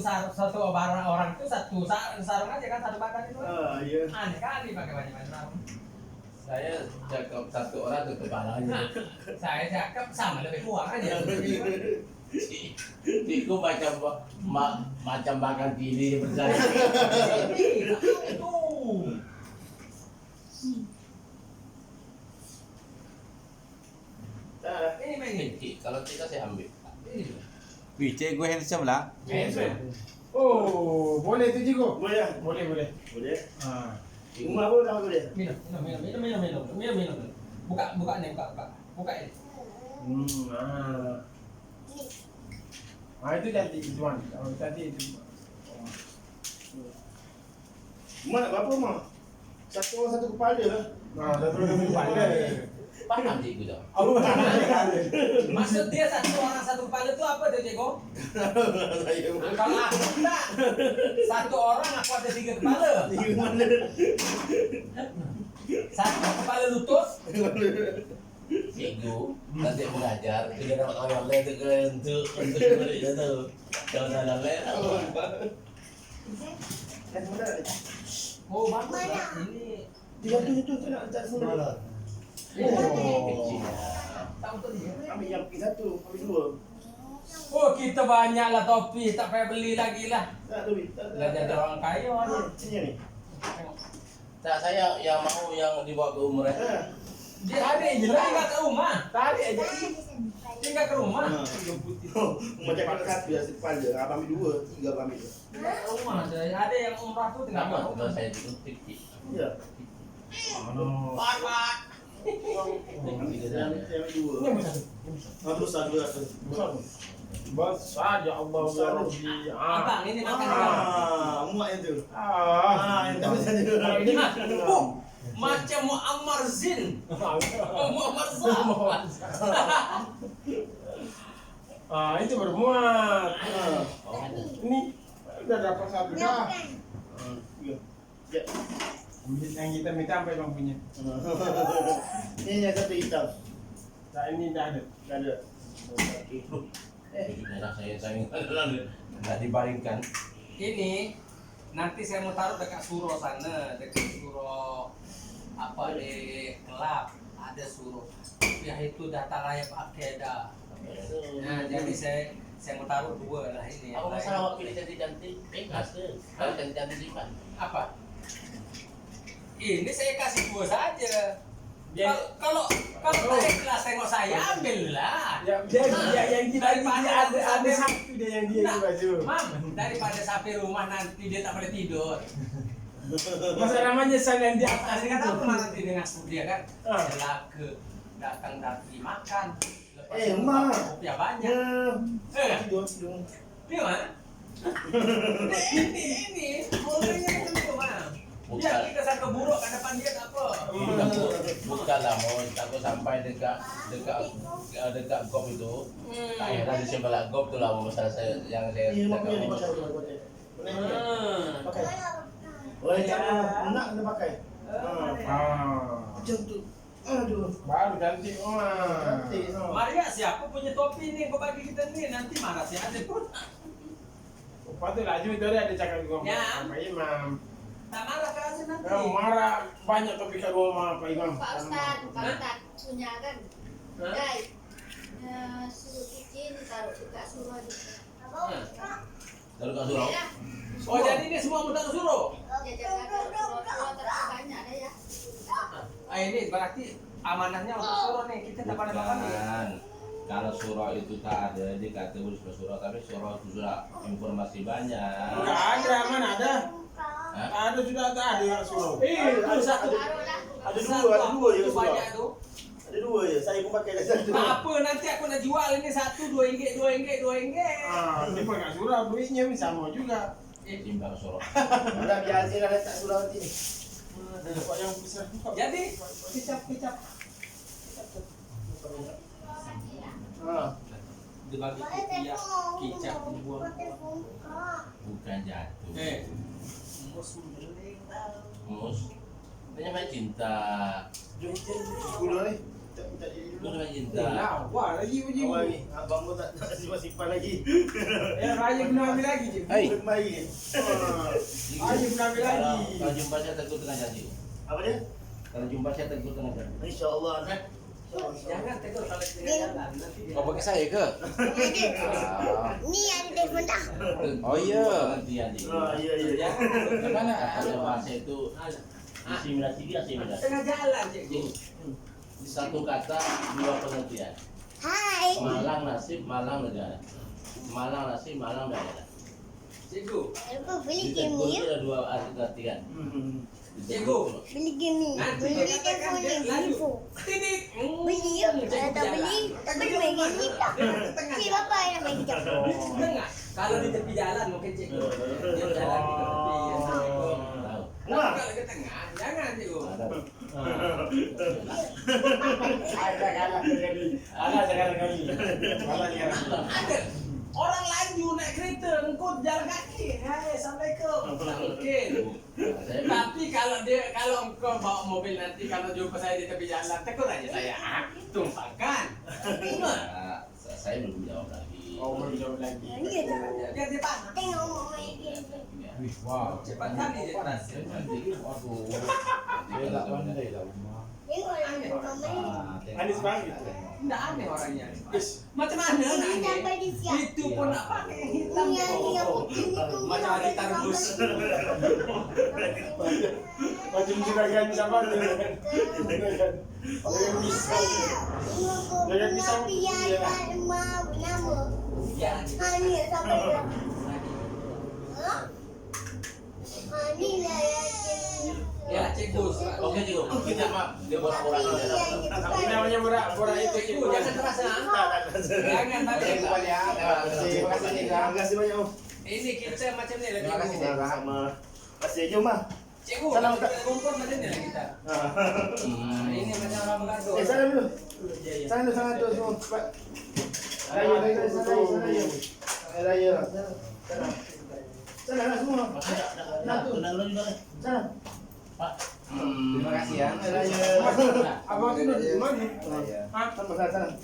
barang orang itu satu sarung aja kan, satu badan itu. Ah, ya. Aneh kali pakai banyak-banyak sarung. Saya cakap satu orang satu kepalanya. Saya cakap sama lebih kurang aja. Cikgu macam makan tili berjalan. Itu. Tak. Ini main ini. Kalau tidak saya ambil. Wih, cik gue handsome lah. Oh, boleh tu Cikgu? Boleh. Boleh. Boleh. Ah. Rumah pun dah boleh. Minum. Buka nih, buka ini. Itu cantik tuan. Kalau tadi itu. Rumah nak berapa rumah? Satu orang satu kepala lah. Dah terus pandai. Paham Cikgu dah. Maksud dia satu orang satu kepala itu apa tuh, Cikgu? Saya Kalau aku enggak, satu orang aku ada 3 kepala. di mana? Satu kepala lutut, Cikgu nanti mengajar tidak dapat orang lain untuk beri itu. Kalau dalam lain Kan mana? oh bagus lah. Ini Itu nak letak semua. kecil. tahu tuh dia. Ambil yang satu, ambil dua. Oh kita banyak lah topi, tak payah beli lagi lah. Tak tu, tak. Lah jadi orang kaya aja. Sini ni. Tengok. Tak, saya yang mau yang dibawa ke umrah. Dia ada je lah, tinggal ke rumah. Tarik aja. Tinggal ke rumah. Macam kalau satu ya kepala, abang ambil dua, tiga abang ambil. Tinggal ke rumah aja. Ada yang umrah tuh tinggal ke Kenapa? rumah. Kalau saya itu kecil. Ya. Pak. Yang dua. Ah, besar dua ratus. Besar ya Allah ya Rabbi. Abang ini makan Muat yang tu. Ah, Yang tak saja. Kalau ini macam Muammar Zin. Muammar Zin. Itu baru muat. Oh. Ini udah dapat satu dah. Ya. Yang kita minta sampai bang punya. Ini yang satu hitam. Nah ini dah ada. Tak ada. Merah saya nggak dibaringkan. Ini nanti saya mau taruh dekat Suro sana, dekat Suro apa di Kelab ada Suro. Ya itu data layak Akeda. Nah jadi saya mau taruh 2 lah ini. Apa masalah waktu pilih cantik-cantik? Bebas ke? Kalau cantik-cantik simpan. Apa? Ini saya kasih 2 saja. Kalau tak ikhlas tengok saya, ambillah. yang kita ada satu dia yang dia Nah, baju. Mam, daripada sampai rumah nanti dia tak boleh tidur. Masa namanya saya yang di atas Kasih kata apa nanti dengan dia kan? Ah. Celaka datang dari makan. Mak. Ya banyak. Ya. Tidur. Dia mana? Ini bolehnya macam itu mah. Ya kita sangka buruk ke depan dia tak apa. Bukanlah mau takut sampai dekat gop itu. Tak heran di sebelah gop tu lah masalah saya yang saya Iya, mak cakap. punya pakai. Pakai. Hmm. Boleh jangan nak kena pakai. Macam tu. Aduh. Baru cantik. Cantik. Maria siapa punya topi ni kau bagi kita ni nanti marah si ada pun. Patut laju itu ada cakap dengan Ya. Pak Imam. Tak marah ke Azim nanti. Kamu marah banyak topik kat rumah Pak Imam. Pak Ustaz punya kan. Hah? Guys, suruh kicin taruh dekat suruh di. Lalu kau suruh. Ya, Oh jadi ini semua minta suruh. jaga suruh terlalu banyak dah ya. Ini berarti amanahnya untuk suruh nih kita tak pada makan nih. Bukan. Kalau surah itu tak ada di kategori surah, tapi surah itu sudah informasi banyak. Enggak ada, mana ada? Hah? Ada sudah tak ada yang suruh. Itu satu. Taruhlah. Ada dua je Itu surah. banyak tu. Ada dua je. Saya pun pakai dah satu. Tak apa nanti aku nak jual ini satu RM2, RM2. Dia pun kat surah duitnya sama juga. Timbang surah. Dah biar Azin dah letak surah nanti ni. Dapat yang besar juga. Jadi kicap. Dia bagi kopiah kicap dibuang. Bukan jatuh. Mus Mus. Banyak main cinta. Gula ni. Tak jadi Mus dulu. main cinta. Wah, lagi uji. Awal ni. Abang pun tak simpan lagi. Raya kena ambil lagi je. Belum mari. Raya kena ambil lagi. Kalau jumpa saya tegur tengah janji. Apa dia? Kalau jumpa saya tegur tengah janji. InsyaAllah. jangan tegur kalau tengah jalan nanti dia. Kau pakai saya ke? Ni ada telefon dah. Oh iya. Nanti janji. Ya. Jangan. Gimana? Ada bahasa itu asimilasi. Tengah jalan cikgu. Satu kata dua pengertian. Hai. Malang nasib, Malang negara. Malang nasib, Malang negara. Cikgu. Aku beli game Ditegur ni. itu ada dua artian. Cikgu. Beli game ni. Nanti Beli dia katakan telefon ni. dia Beli lalu. phone. Titik. Beli yuk. Kalau tak beli, tak boleh main game ni tak. Si bapa yang main game. Dengar. Kalau di tepi jalan mungkin cikgu. Dia jalan di tepi. Assalamualaikum. Tahu. Tapi kalau ke tengah, jangan cikgu. Ada sekarang kali. Ada orang laju naik kereta, engkau jalan kaki. Hai, assalamualaikum. Tak mungkin. Tapi kalau engkau bawa mobil nanti kalau jumpa saya di tepi jalan, tegur aja saya. Tumpahkan. Saya belum jawab lagi. Oh, belum jawab lagi. Biar dia panas. Tengok mau main game. Wow. Cepat kali dia panas. Waduh. Dia tak pandai lah rumah. Tengok lah mau main. Anis banget. Tidak aneh orangnya. Macam mana nak Ini sampai aneh? di siap. Itu pun nak pakai yang hitam. Ini yang ini tu Macam ada tarbus. Macam juragan sama tu. Oh, pisau. Jangan pisau. biarkan emak nama. Ya. Hani sampai dah. Hani lah yang Ya, cikgu. Oke cikgu, kita maaf. Dia borak-borak. Apa namanya borak itu Cikgu, jangan keras ya. Jangan balik. Terima kasih. Terima kasih banyak. Om. Ini kita macam ni lah Terima kasih, cikgu. Cikgu. Sama. Kasih aja, Mah. Cikgu, Salam, kita Kak. kumpul macam ni lah kita. Ini macam orang bergaduh. Salam dulu. Salam dulu semua. Cepat. Raya. Raya. Salam semua. Nah tu. Salam. Pak. Terima kasih ya. Raya. Abang tu di mana? Salam.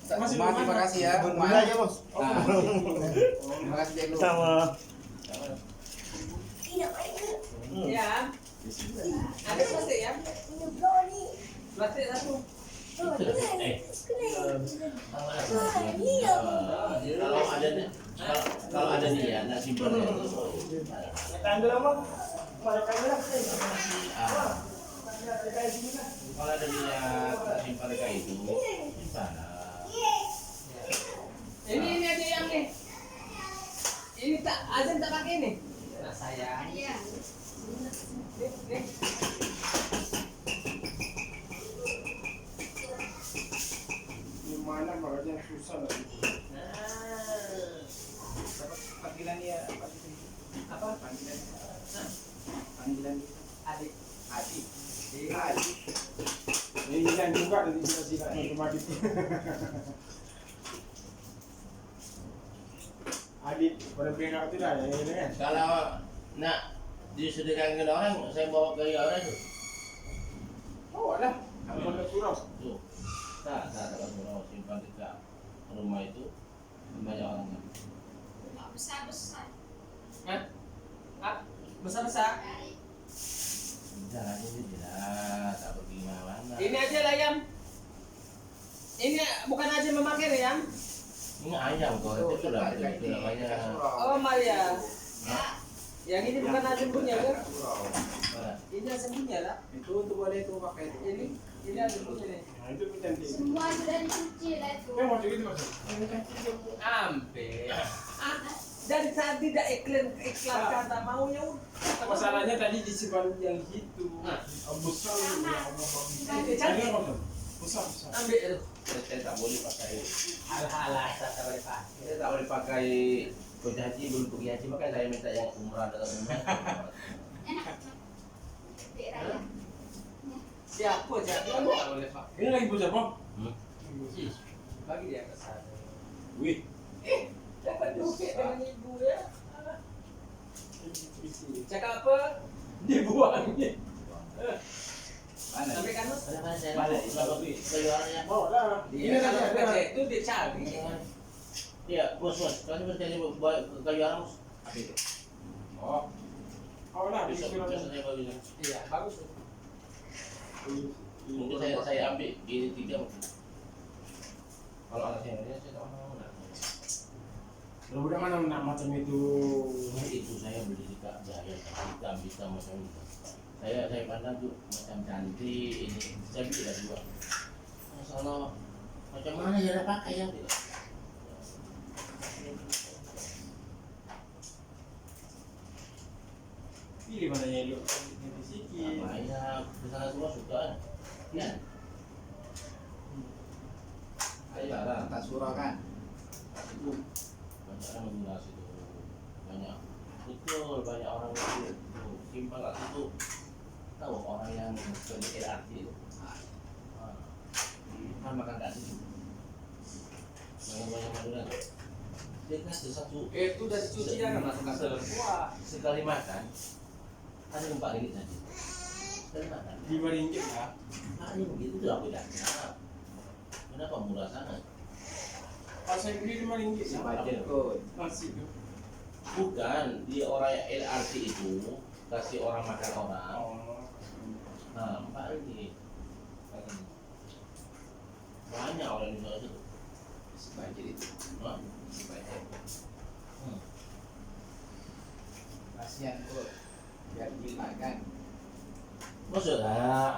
Masih Ma, terima kasih ya. Raya, Bos. Nah. Terima kasih Cikgu. Sama. tidak main. Ya. Ada plastik ya? Ini blow ni. Plastik satu. Oh, kena. Kalau ada dia nak simpan Tanda lama. Mana kamera? Kalau ada niat simpan kayak itu, simpan. Ini aja yang nih. Ini tak azan tak pakai nih. Nah sayang. Nih. Gimana makanya susah lagi. Nah. Panggilan dia Apa? panggilan panggilan Adik. adik. Adik. Ini kan juga dari sila-sila otomatis. Adik pada pihak itu dah yang ini kan. Kalau nak disediakan ke orang, saya bawa ke orang itu. Oh lah, apa nak surau? Tuh, tak surau simpan dekat rumah itu banyak orangnya. Besar-besar. Besar-besar. Jangan ini tidak, tak pergi mana. Ini aja lah Yam. Ini bukan aja memakai nih Yam. Ini ayam kok, itu lah itu namanya. Oh Maria. Yang ini bukan azam punya kan? Mana? Ini azam punya lah. Itu untuk boleh itu pakai itu. Ini azam punya nih. Nah itu cantik. Semua sudah dicuci lah itu. Yang mau gitu mas? Hampir. Dari tadi dah iklan kata maunya Masalahnya tadi disimpan yang itu. Besar ya Allah. Tadi apa tuh? Besar. ambil itu. Saya tak boleh pakai. Alah, tak boleh pakai. Saya tak boleh pakai kerja haji belum pergi haji, makanya saya minta yang umrah dengan umrah. Enak. Dek Raya. Siapa jadi tak boleh pakai. Ini lagi bocor bang. Bagi dia ke sana. Wih. Dapat duit dengan ibu ya. Cakap apa? Dibuangnya. Mana? Sampai kan Mas? Mana saya? Mana? Keluarnya. Oh dah. Dia kalau kerja itu dia cari. Iya, bos. Kalau bertanya buat kayu alam, Oh. Oh lah. bisa saya bagi. Iya, bagus tuh. Mungkin saya ambil ini 3 mungkin. Kalau anak saya tak mau. Udah mana nak macam itu? Itu saya beli di Kak Jaya, hitam macam itu. Saya pandang tuh macam cantik ini. Saya beli dari dua. Masalah macam mana ya pakai yang tidak? Pilih mana yang lu sikit. Makanya kesana semua suka kan? Ayo lah. Tak surau kan? Itu banyak orang mengulas itu, banyak betul banyak orang itu simpang kat situ. Tahu orang yang kerja LRT itu kan makan kat situ banyak Madura tuh. Dia kasih satu Itu dari cuci ya kan masuk kasar. Wah, sekali makan ada 4 ringgit saja sekali makan. 5 ringgit lah. Ini begitu tuh apa bedanya? Kenapa murah sangat? Pas saya beli 5 ringgit. Si budget kot. Nasi tu. Bukan, di orang yang LRT itu kasih orang makan orang. Oh. Nah, 4 ringgit. Banyak orang di sana itu. Si budget itu. Hah? Si budget. Hmm. Kasihan kot. Biar gila kan. Maksudnya,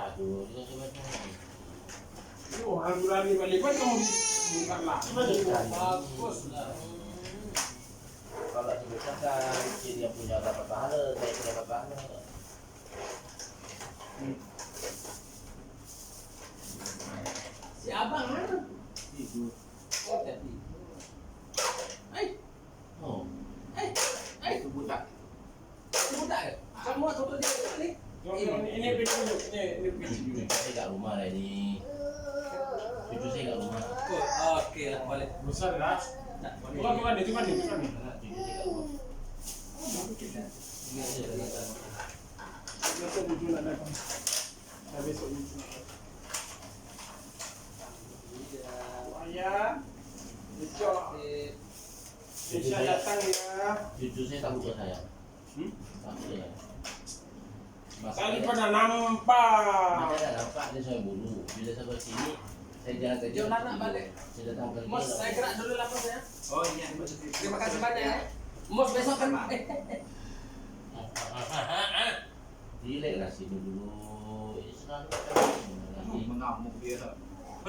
aduh, dia sebenarnya. Itu orang berani balik kan kamu buka lah. bagus lah. Kalau sebetulnya kan dia punya dapat pahala, saya punya dapat pahala. Si abang mana? Itu. Oh, jadi. Oh, Itu budak. Budak ya? Semua tutup dia ni. Ini beli dulu. Ini beli dulu. cucu saya kat rumah lah ini. Cucu saya kat rumah. Okey lah, boleh. Besar lah. Bukan itu kan itu kan. Anak cucu saya kat rumah. Ini aja ternyata. Besok lucu nak datang. Dah besok lucu. Ayah. Besok. Insya datang ya. Cucu saya takut ke saya. Takut ke saya. Tadi pada nampak. Makanya nampak dia saya bulu. Bila saya ke sini, saya jalan ke Jom nak balik. Saya datang ke Mos, saya gerak dulu lah Mos ya. Oh iya. Terima kasih banyak ya. Mos besok kan. Di Relax lah sini dulu. Ini selalu Mengamuk dia.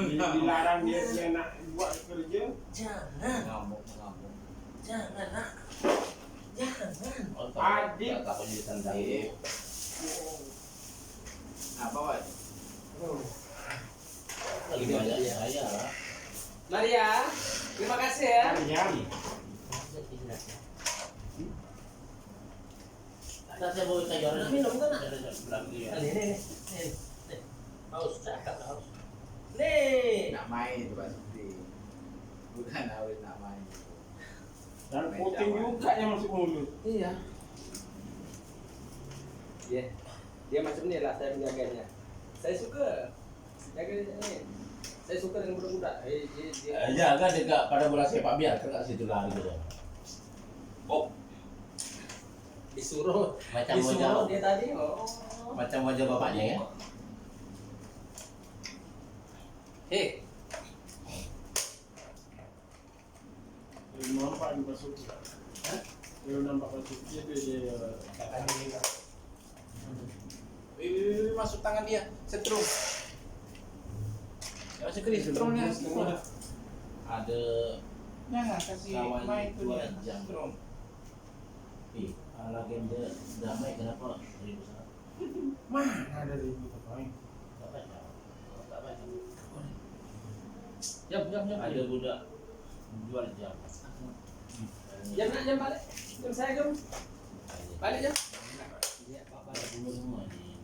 Dilarang dia nak buat kerja. Jangan, Mengamuk. jangan nak, jangan. Adik. tak boleh ditendang. Adik. Nah, bawa. Lagi banyak saya lah. Maria, terima kasih ya. Diam. Saya bawa kayu Nak minum kan nak? Lagi ya. Nih. Haus, cakap haus. Nih. Nak main tu Pak Sukri. Bukan awet nak main. Dan puting juga yang masuk mulut. Iya. Dia macam ni lah saya menjaganya. Saya suka jaga ni. Saya suka dengan budak-budak. Dia Jaga dekat pada bola sepak biar kat situ lari dia. disuruh Macam disuruh wajah dia tadi. Oh. macam wajah bapaknya ya. Hei, Nampak di Pak Sukri. Kalau nampak Pak Sukri dia Masuk tangan dia. Setrum. Masih keris strongnya. setengah. Ada Jangan kasih kawan main tu 2 dia. jam. Strong. Legenda damai kenapa ribu sana? Mana ada ribu apa? Tak baca. Tak baca. jam. Ada budak 2 jam. Jam balik. Jam saya jam. Balik jam. Dia apa Dulu semua di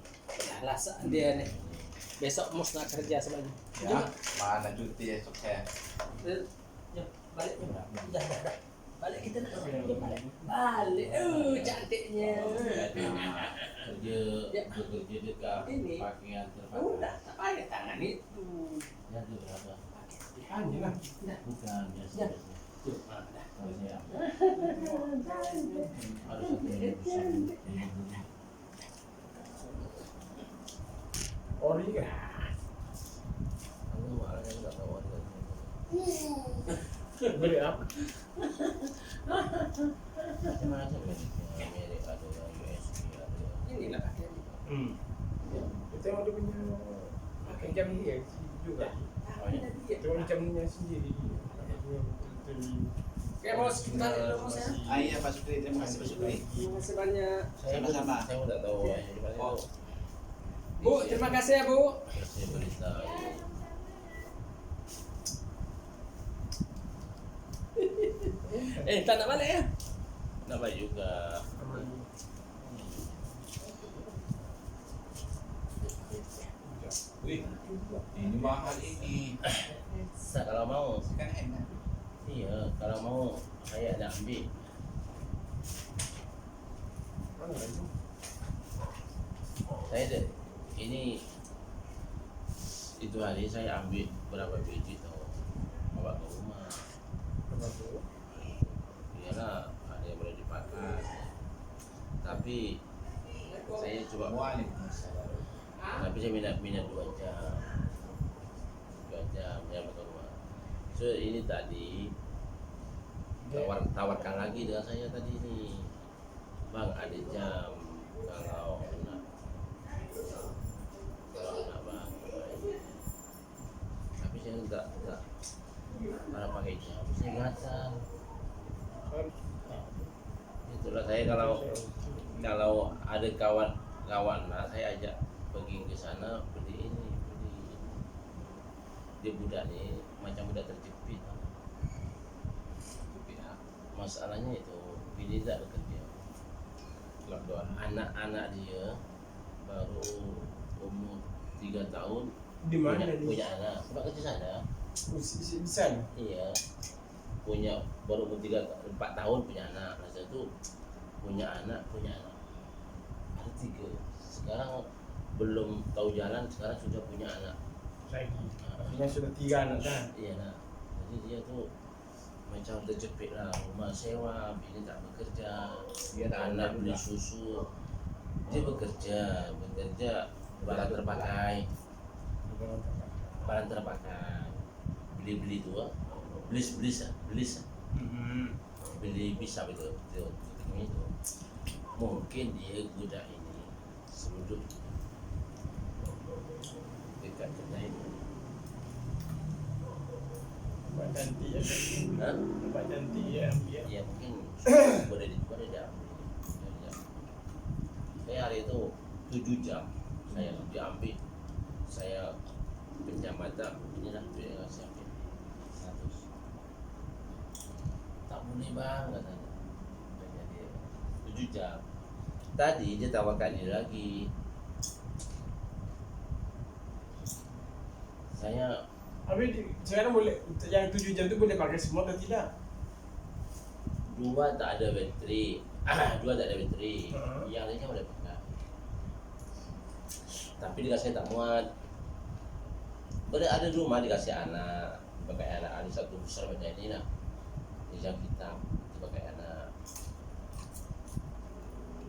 alasan dia nih. Besok mus nak kerja sebenarnya. Ya, mana cuti esok saya. Jam balik jam. Dah. Balik kita nak balik. Cantiknya. bekerja dekat Ini. pakaian terpakai. Udah, tak payah tangan itu. Ya tu berapa? Hanya lah. Bukan biasa. Ya. Kalau saya harus satu minggu. Ori kan? Aku orangnya nggak tahu ada. Beri apa? Macam-macam kan. Amerika ada, USB ada. Inilah pakaian. Kita ada punya pakai jam dia juga. Cuma jamnya sendiri. Oke, bos, kita dulu bos ya. Iya Pak Sukri, terima kasih Pak Sukri. Terima kasih banyak. Sama-sama. Saya pun tak tahu. Oh. Bu, terima kasih ya, Bu. Saya beritahu. Tak nak balik ya? Nak baik juga. Wih, ini mahal ini. Kalau mau, Kan enak. iya. Kalau mau, saya ada ambil. Saya ada. Ini itu hari saya ambil berapa biji tahu, bawa ke rumah. Iyalah, ada yang boleh dipakai. Tapi saya coba. Waalaikumsalam. Tapi saya minat 2 jam. 2 jam saya ke rumah. So ini tadi tawarkan lagi dengan saya tadi ini. Bang, ada jam kalau nak bang. Tapi saya enggak kalau pakai jam saya gatal. Itulah saya kalau ada kawan lah saya ajak pergi ke sana beli dia budak ni macam budak terjepit. Masalahnya itu dia tak bekerja. Lockdown. Anak-anak dia baru umur 3 tahun Di mana punya anak. Sebab kerja sana. Di sana. Iya. Punya baru umur 4 tahun punya anak. Masa itu punya anak. Ada 3. Sekarang belum tahu jalan, sekarang sudah punya anak. Akhirnya sudah 3 anak kan? Iya nak. Jadi dia tuh macam terjepit lah, rumah sewa, bini tak bekerja, Dia tak anak ada beli juga. susu, dia bekerja barang terpakai, beli tua, beli bisa betul itu. Mungkin dia budak ini sebelum duduk dekat kedai itu. Nampak cantik ya. Hah? Nampak cantik ya. Ya mungkin boleh diambil. Saya hari itu 7 jam saya diambil, saya pinjam mata inilah duit yang saya ambil 100. Tak boleh bang katanya. Katanya dia 7 jam. Tadi dia tawarkan ini lagi. Saya Tapi sekarang boleh yang 7 jam itu boleh pakai semua atau tidak? 2 tak ada bateri. 2 tak ada bateri. Yang lainnya boleh pakai. Tapi dikasih tak muat. Boleh ada di rumah dikasih anak, pakai anak ada satu besar macam ini lah. Hijab hitam pakai anak.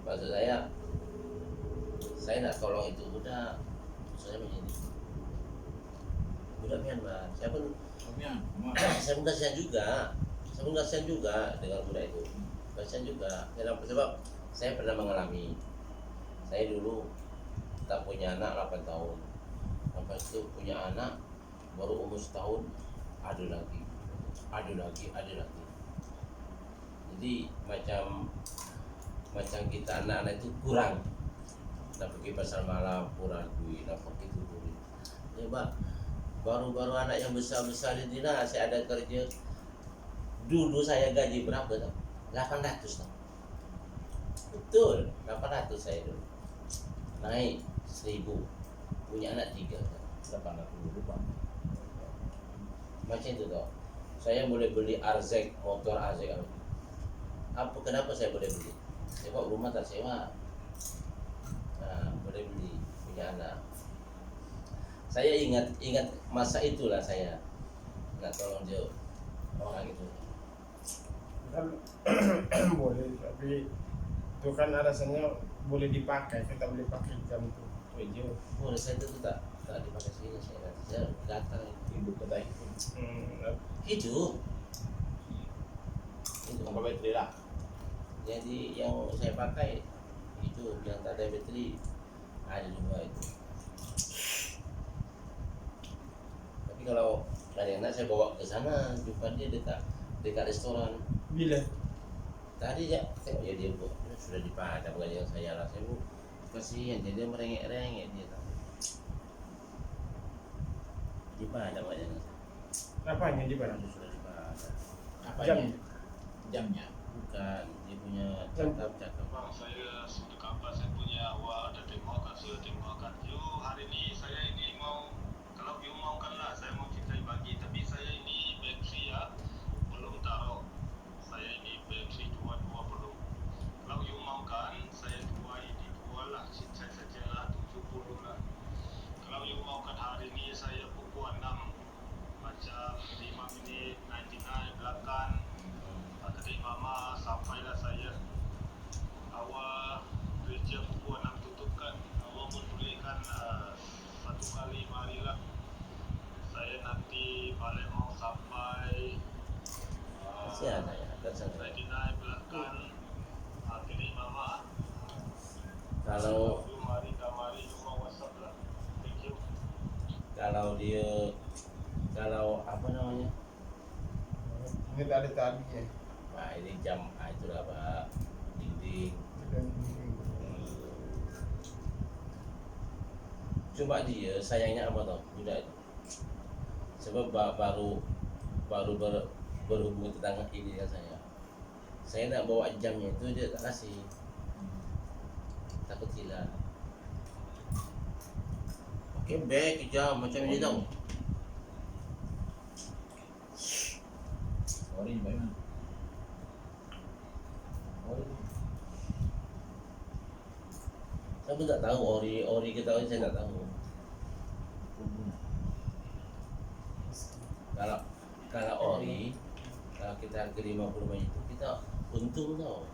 Maksud saya nak tolong itu budak. Saya begini. Budak Myanmar. Saya pun kasihan juga. Saya pun kasihan juga dengan budak itu. Kasihan juga. Sebab saya pernah mengalami. Saya dulu tak punya anak 8 tahun. Lepas itu punya anak baru umur setahun, ada lagi. Jadi macam kita anak-anak itu kurang. Nak pergi pasar malam kurang duit, nak pergi tu duit. Coba baru-baru anak yang besar-besar ini lah saya ada kerja. Dulu saya gaji berapa tau? 800 tau. Betul, 800 saya dulu. Naik 1000, punya anak 3, 800 rupiah. Macam itu tau. Saya boleh beli RZ, motor RZ kenapa saya boleh beli? Sebab rumah tak sewa. Nah, boleh beli, punya anak. Saya ingat masa itulah saya nak tolong dia orang itu. Kan boleh, tapi itu kan alasannya boleh dipakai, kita boleh pakai jam itu. Itu Boleh saya itu tak dipakai sini, saya datang Ibu kedai. hidup. Itu Tanpa bateri lah. jadi yang saya pakai itu yang tak ada bateri ada 2 itu. Tapi kalau dari anak saya bawa ke sana, jumpa dia dekat restoran. bila? Tadi ya tengok ya dia buat sudah dipadam gaji yang saya lah. Saya bu kasihan dia merengek-rengek dia tahu. Dipadam gaji yang Apanya di mana? sudah dipadam. Jam. Jamnya. Bukan dia punya cakap. Bang, saya sudah kabar saya punya awak ada tengokkan, saya tengokkan. You hari ini saya ini mau, kalau you mau kan lah, saya mau kita bagi, tapi saya ini bateri ya, belum taruh. Saya ini bateri 2 belum. Kalau you mau kan, saya 2 ini 2 lah, saya saja lah 70 lah. Kalau you mau kan hari ini saya pukul 6, macam 5 menit 99 belakang. Tadi mama sampailah saya awal kerja pukul 6 tutup kan. Awal pun bolehkan 1 kali marilah. Saya nanti balik mau sampai Kasihan saya akan sana. 99 belakang. Akhirnya mama Kalau you mari kamari cuma WhatsApp lah. Thank you. Kalau apa namanya? Ini tak ada tadi ya. Nah ini jam itulah Pak dinding. Cuma dia sayangnya apa tau budak itu. Sebab baru berhubung tentang ini dengan saya. Saya nak bawa jamnya itu dia tak kasih. Takut hilang. Pakai beg jam macam ini tau. Ori bagaimana? Saya pun tak tahu ori kita saya tak tahu. Kalau ori kalau kita harga 50 itu kita untung tau.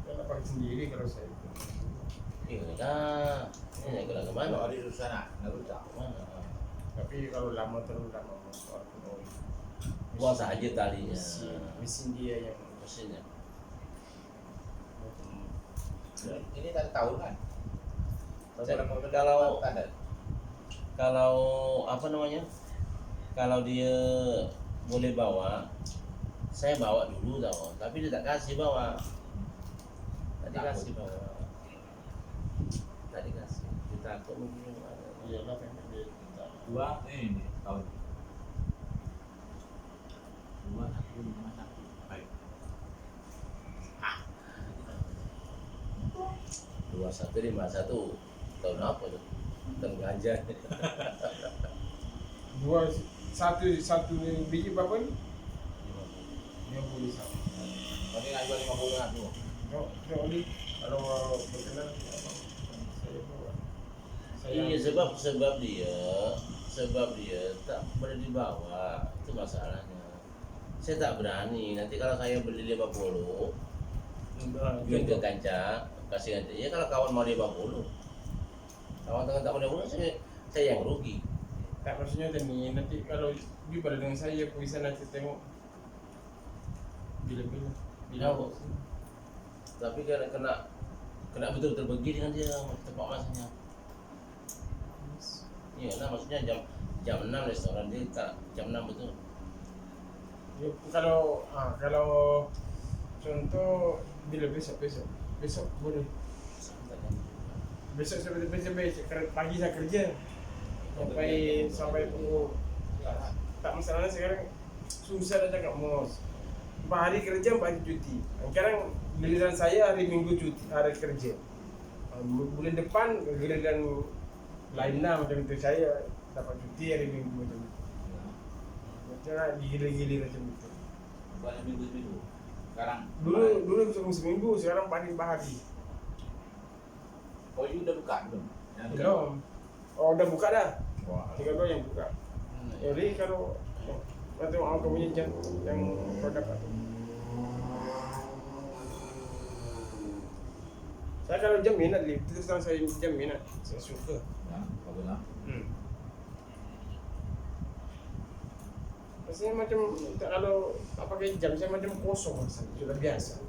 Saya pakai sendiri kalau saya itu. Iya dah. Ini kalau ke mana? Ori susah nak rusak. Mana? Tapi kalau lama terlalu lama soal penuh. Buang saja talinya. Mesin dia yang Mesinnya. Ini tak tahu kan? Kalau ada. kalau apa namanya? Kalau dia boleh bawa, saya bawa dulu tau, tapi dia tak kasih bawa. Tadi kasih bawa. Tadi kasih. Kita takut mungkin dia apa yang dia Dua ini tahun. Dua satu lima satu. Baik. 2151 tahun apa tuh? Tahun ganja. Satu biji berapa ni? 50 satu. Tapi nak jual 50 kan tu. Tengok ni kalau berkenan saya bawa. Iya sebab dia tak boleh dibawa, itu masalahnya. Saya tak berani. Nanti kalau saya beli 50 jual ke kanca, kasih nanti. Ya kalau kawan mau 50, kawan tak boleh bunuh, saya yang rugi. Tak maksudnya ni nanti kalau dia pada dengan saya aku bisa nanti tengok bila Tahu. Tapi kena betul-betul begini dengan dia tepat masanya. Iya, nah maksudnya jam 6 restoran dia tak jam 6 betul. ya, kalau contoh bila besok boleh besok pagi saya kerja sampai pukul tak masalahnya sekarang susah dah cakap mos 4 hari kerja 4 hari cuti. Sekarang giliran saya hari Minggu cuti hari kerja. Bulan depan giliran lain lah macam itu, saya dapat cuti hari Minggu macam itu. Macam digilir-gilir macam itu. Bukan minggu-minggu. Sekarang Dulu seminggu, sekarang paling bahagi. oh ini udah buka belum? Belum. Oh udah buka dah. Wah. 3 yang buka. Jadi kalau tengok aku punya yang produk itu. Saya kalau jam minat lift, terus terang saya jam minat. Saya suka. Ya, baguslah. Rasanya macam kalau tak pakai jam saya macam kosong rasanya, sudah biasa.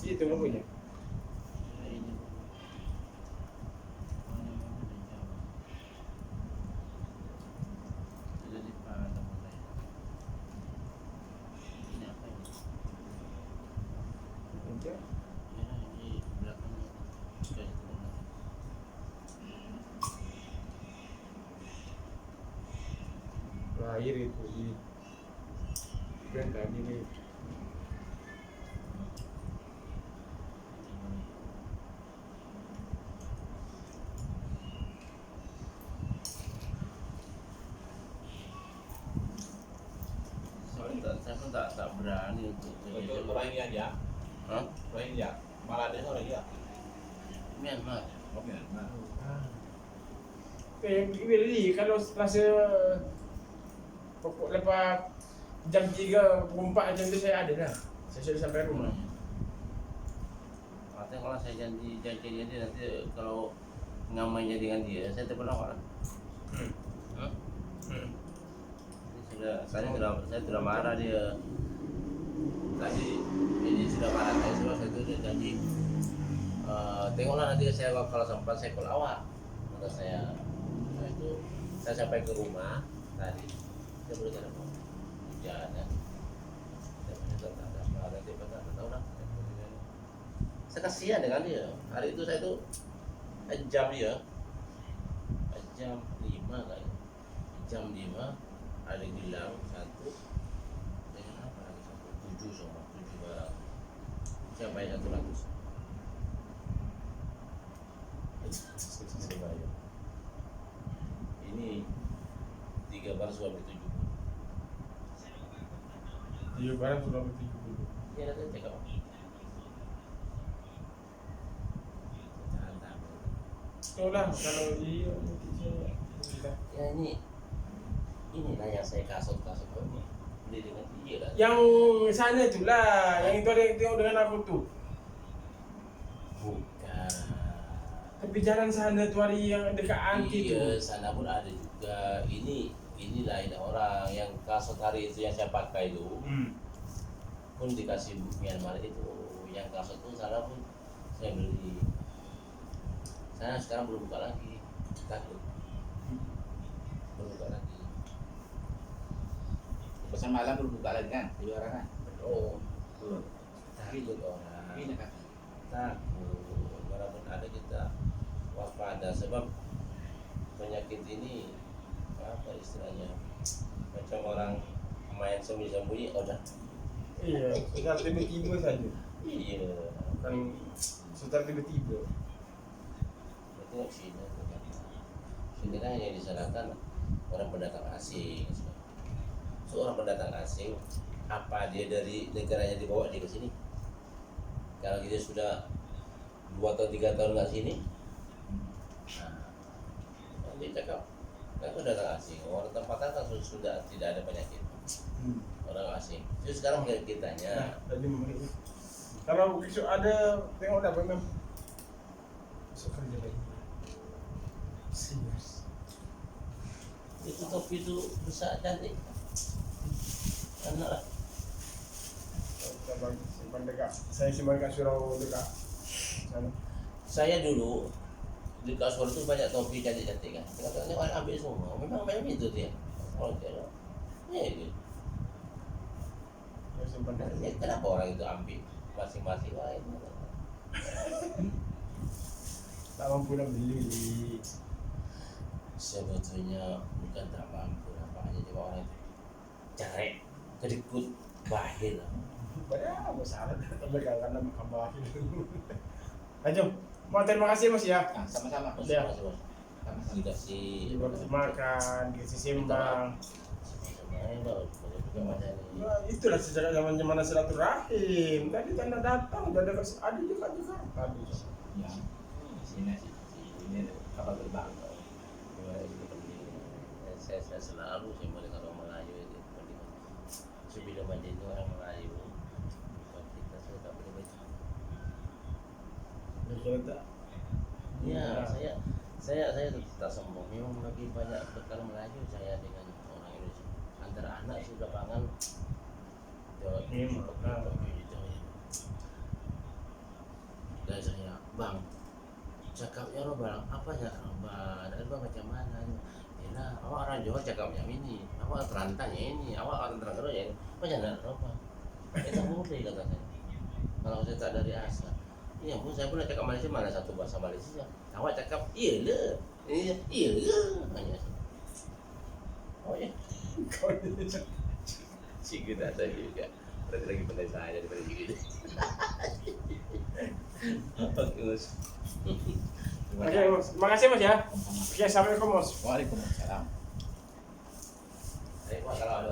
Itu namanya. Lahir itu di tadi ni. Saya pun tak berani untuk Untuk orang ini aja. Hah? Orang ini ya. Malah ada orang dia. Myanmar. Oke, nah. Bila ni kalau rasa pokok lepas jam 3, pukul 4 macam tu saya ada dah. Saya sudah sampai rumah. Katanya kalau saya janji dia nanti kalau ngamainya dengan dia, saya telepon awak. Saya sudah marah dia. Tadi ini sudah marah saya itu dia janji. Tengoklah nanti saya kalau sempat saya call awak. Kata saya. Nah, itu saya sampai ke rumah tadi. Saya baru telepon. Jangan. Saya kasihan dengan dia. Hari itu saya tuh jam dia jam 5 kan. Jam 5 ada bilang 1 dengan apa lagi 7 sama 7 barang. Saya bayar 100. Saya bayar. Ini 3 barang sudah beli 70. 3 barang sudah bertujuh dulu. Dia datang cakap apa? Itulah kalau dia Ya inilah yang saya kasut ini. Beli dengan dia lah. yang sana tu lah, yang itu ada yang tengok dengan aku tu. Bukan. Tapi jalan sana tu hari yang dekat anti tu. Iya, sana pun ada juga. Ini lain orang yang kasut hari itu yang saya pakai itu. pun dikasih Myanmar itu yang kelas 1 salah pun saya beli. Saya sekarang belum buka lagi, takut belum buka lagi. Pesan malam belum buka lagi kan? Di orang kan? Oh, Belum. takut orang. Ini kan. Takut, walaupun ada kita waspada sebab penyakit ini apa istilahnya, macam orang main sembunyi-sembunyi udah. Iya, secara tiba-tiba saja. Iya, Kan secara tiba-tiba. tengok Cina tu kan. Cina kan yang disalahkan orang pendatang asing. So orang pendatang asing, apa dia dari negaranya dibawa dia ke sini? Kalau dia sudah 2 atau 3 tahun nggak sini, nah, dia cakap, kan pendatang asing, orang tempatan kan sudah tidak ada penyakit. Orang asing. Jadi sekarang kayak kitanya. Tadi memberi. Kalau besok ada tengok dah memang. Besok kerja lagi. Serius. Itu topi itu besar cantik. Anak lah. Simpan dekat. Saya simpan dekat surau dekat sana. Saya dulu di kasur itu banyak topi cantik-cantik kan. Kadang-kadang orang ambil semua. Memang macam itu dia. Oh, dia. Ya gitu. Saya simpan dekat. Ya, kenapa orang itu ambil masing-masing lain? Tak mampu nak beli. Sebetulnya bukan tak mampu nampaknya cuma orang itu carek, kedekut, bahil. Banyak masalah. Tapi kadang-kadang makan bahil. Jom. Mau terima kasih Mas ya. Nah, sama-sama. Ya. Sama-sama. Dikasih Dikasih makan, dikasih sembang. semuanya juga macam ini. Nah, itulah sejak zaman silaturahim. Tadi tanda datang, udah ada adik dekat Jakarta. Ya. Sini sih. Ini kapal terbang. Saya selalu saya kalau Melayu itu penting. Sebelum aja itu orang Melayu, bukan kita sudah tak boleh baca. Ya, saya tak sombong. Memang lebih banyak bekal Melayu saya dengan orang Indonesia. Antara anak sudah pangan, Jawa Timur, dan saya, bang, cakapnya lo bang, apa ya bang? Dan bang macam mana? Ya, awak orang Jawa cakapnya ini, awak terantanya ini, awak orang Terengganu ya ini, macam mana lo bang? Kita boleh kata saya. Kalau saya tak dari asal. Iya, pun saya pun cakap Malaysia mana satu bahasa Malaysia. Awak cakap iya le, iya le, hanya. Oh ya, Kau ni. sikit tak saya juga. Lagi pandai saya daripada sikit. Oke mas. Oke Mas, terima kasih Mas ya. Oke, assalamualaikum Mas. Waalaikumsalam. Kalau ada